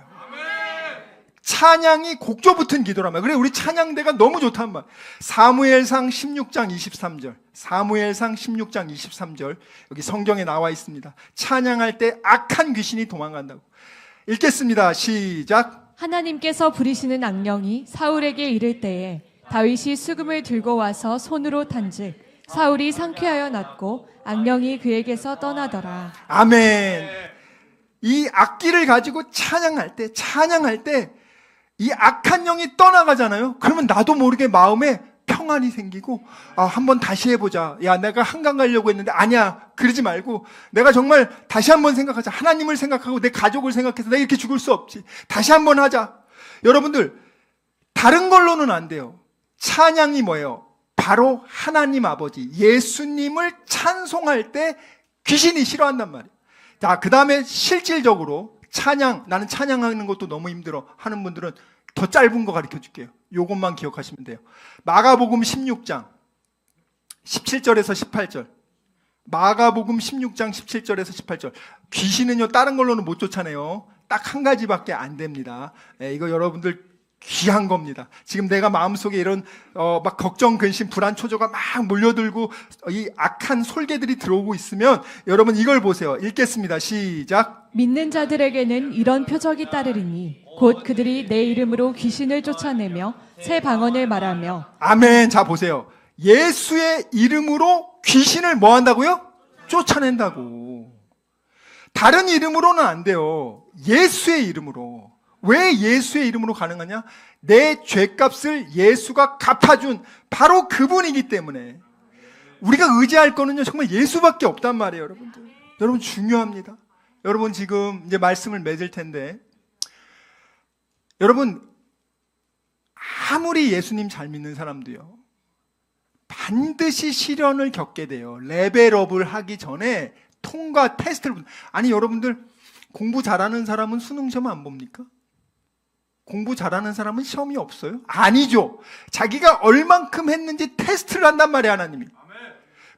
찬양이 곡조 붙은 기도란 말이에요. 그래, 우리 찬양대가 너무 좋단 말이에요. 사무엘상 16장 23절. 사무엘상 16장 23절. 여기 성경에 나와 있습니다. 찬양할 때 악한 귀신이 도망간다고. 읽겠습니다. 시작. 하나님께서 부리시는 악령이 사울에게 이를 때에 다윗이 수금을 들고 와서 손으로 탄즉 사울이 상쾌하여 낫고 악령이 그에게서 떠나더라. 아멘. 이 악기를 가지고 찬양할 때 이 악한 영이 떠나가잖아요. 그러면 나도 모르게 마음에 평안이 생기고, 한번 다시 해보자. 야, 내가 한강 가려고 했는데 아니야, 그러지 말고 내가 정말 다시 한번 생각하자. 하나님을 생각하고 내 가족을 생각해서 내가 이렇게 죽을 수 없지. 다시 한번 하자. 여러분들, 다른 걸로는 안 돼요. 찬양이 뭐예요? 바로 하나님 아버지 예수님을 찬송할 때 귀신이 싫어한단 말이에요. 자, 그 다음에 실질적으로 찬양, 나는 찬양하는 것도 너무 힘들어 하는 분들은 더 짧은 거 가르쳐 줄게요. 요것만 기억하시면 돼요. 마가복음 16장 17절에서 18절. 마가복음 16장 17절에서 18절. 귀신은요, 다른 걸로는 못 쫓아내요. 딱 한 가지밖에 안 됩니다. 이거 여러분들 귀한 겁니다. 지금 내가 마음속에 이런 막 걱정, 근심, 불안, 초조가 막 몰려들고 이 악한 솔개들이 들어오고 있으면 여러분 이걸 보세요. 읽겠습니다. 시작. 믿는 자들에게는 이런 표적이 따르리니 곧 그들이 내 이름으로 귀신을 쫓아내며 새 방언을 말하며. 아멘. 자 보세요. 예수의 이름으로 귀신을 뭐 한다고요? 쫓아낸다고. 다른 이름으로는 안 돼요. 예수의 이름으로. 왜 예수의 이름으로 가능하냐? 내 죄값을 예수가 갚아준 바로 그분이기 때문에. 우리가 의지할 거는요 정말 예수밖에 없단 말이에요. 여러분들, 여러분 중요합니다. 여러분 지금 이제 말씀을 맺을 텐데, 여러분 아무리 예수님 잘 믿는 사람도요 반드시 시련을 겪게 돼요. 레벨업을 하기 전에 통과 테스트를. 아니 여러분들, 공부 잘하는 사람은 수능 시험 안 봅니까? 공부 잘하는 사람은 시험이 없어요? 아니죠. 자기가 얼만큼 했는지 테스트를 한단 말이에요. 하나님이.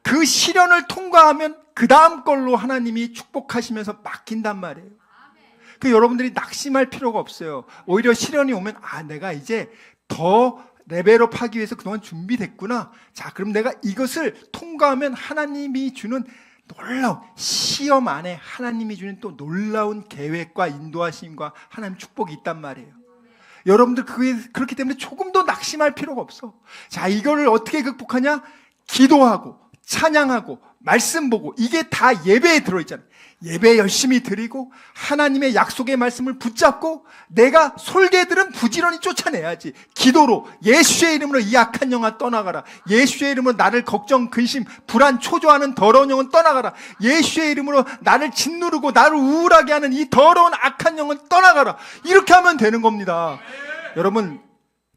그 시련을 통과하면 그 다음 걸로 하나님이 축복하시면서 맡긴단 말이에요. 그 여러분들이 낙심할 필요가 없어요. 오히려 시련이 오면 내가 이제 더 레벨업 하기 위해서 그동안 준비됐구나. 자, 그럼 내가 이것을 통과하면 하나님이 주는 놀라운 시험 안에 하나님이 주는 또 놀라운 계획과 인도하심과 하나님 축복이 있단 말이에요. 여러분들 그렇기 때문에 조금도 낙심할 필요가 없어. 자, 이거를 어떻게 극복하냐? 기도하고 찬양하고 말씀 보고, 이게 다 예배에 들어있잖아요. 예배 열심히 드리고 하나님의 약속의 말씀을 붙잡고 내가 솔개들은 부지런히 쫓아내야지. 기도로 예수의 이름으로 이 악한 영혼 떠나가라. 예수의 이름으로 나를 걱정, 근심, 불안, 초조하는 더러운 영혼 떠나가라. 예수의 이름으로 나를 짓누르고 나를 우울하게 하는 이 더러운 악한 영혼 떠나가라. 이렇게 하면 되는 겁니다. 여러분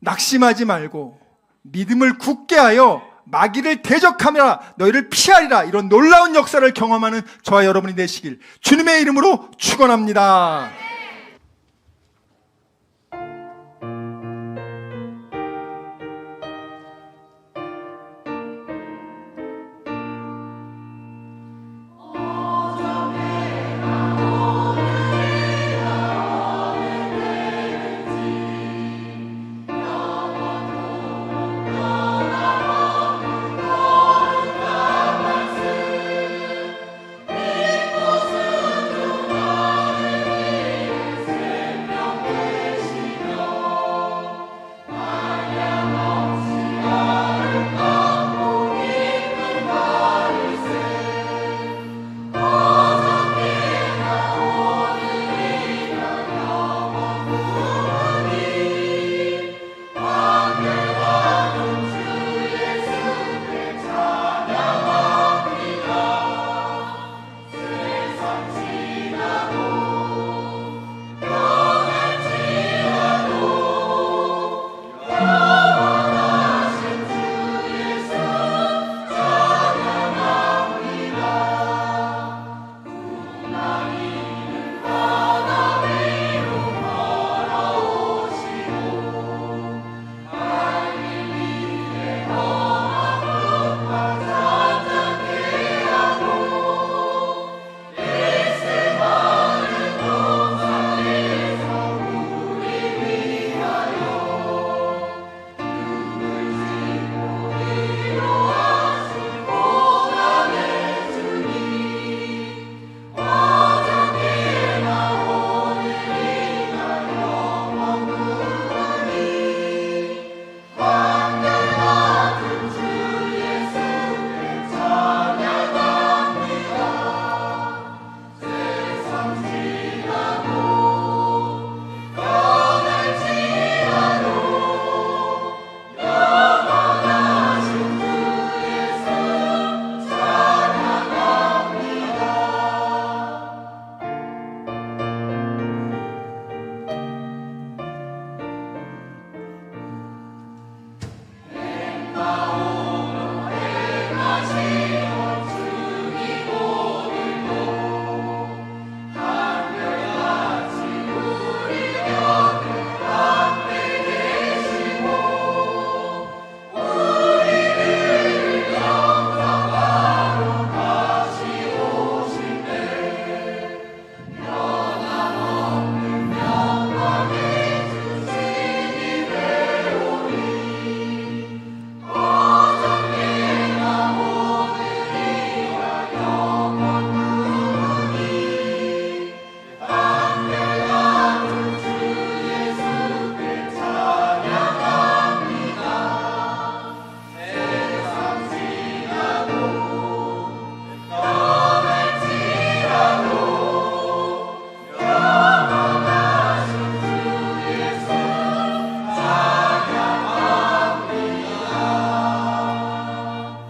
낙심하지 말고 믿음을 굳게 하여 마귀를 대적하며 너희를 피하리라. 이런 놀라운 역사를 경험하는 저와 여러분이 되시길 주님의 이름으로 축원합니다.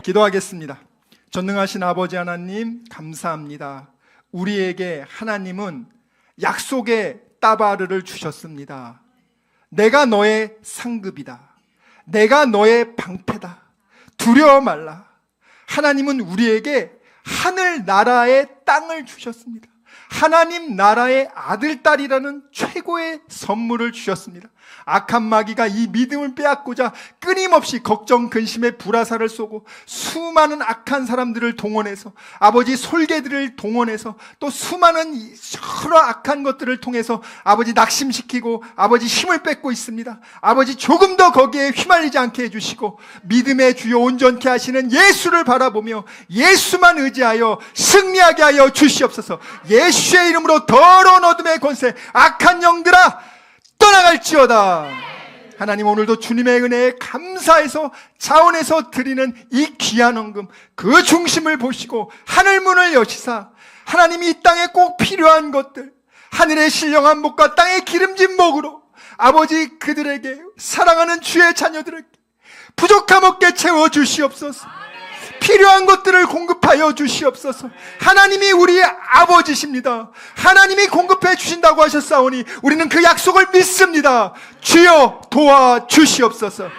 기도하겠습니다. 전능하신 아버지 하나님, 감사합니다. 우리에게 하나님은 약속의 따바르를 주셨습니다. 내가 너의 상급이다. 내가 너의 방패다. 두려워 말라. 하나님은 우리에게 하늘나라의 땅을 주셨습니다. 하나님 나라의 아들딸이라는 최고의 선물을 주셨습니다. 악한 마귀가 이 믿음을 빼앗고자 끊임없이 걱정, 근심에 불화살을 쏘고 수많은 악한 사람들을 동원해서, 아버지 솔개들을 동원해서, 또 수많은 여러 악한 것들을 통해서 아버지 낙심시키고 아버지 힘을 뺏고 있습니다. 아버지 조금 더 거기에 휘말리지 않게 해주시고 믿음의 주요 온전케 하시는 예수를 바라보며 예수만 의지하여 승리하게 하여 주시옵소서. 예수의 이름으로 더러운 어둠의 권세, 악한 영들아 떠나갈지어다. 하나님, 오늘도 주님의 은혜에 감사해서 자원해서 드리는 이 귀한 헌금, 그 중심을 보시고 하늘문을 여시사 하나님이 이 땅에 꼭 필요한 것들, 하늘의 신령한 목과 땅의 기름진 목으로 아버지 그들에게, 사랑하는 주의 자녀들에게 부족함 없게 채워주시옵소서. 필요한 것들을 공급하여 주시옵소서. 하나님이 우리의 아버지십니다. 하나님이 공급해 주신다고 하셨사오니 우리는 그 약속을 믿습니다. 주여 도와주시옵소서.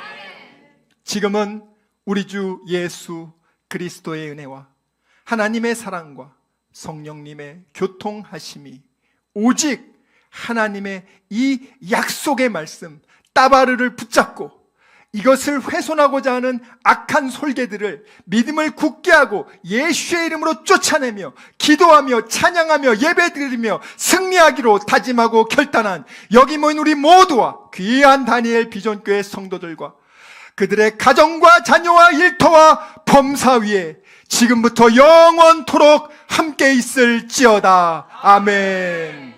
지금은 우리 주 예수 그리스도의 은혜와 하나님의 사랑과 성령님의 교통하심이, 오직 하나님의 이 약속의 말씀 따바르를 붙잡고 이것을 훼손하고자 하는 악한 솔개들을 믿음을 굳게 하고 예수의 이름으로 쫓아내며 기도하며 찬양하며 예배드리며 승리하기로 다짐하고 결단한 여기 모인 우리 모두와 귀한 다니엘 비전교회 성도들과 그들의 가정과 자녀와 일터와 범사 위에 지금부터 영원토록 함께 있을지어다. 아멘.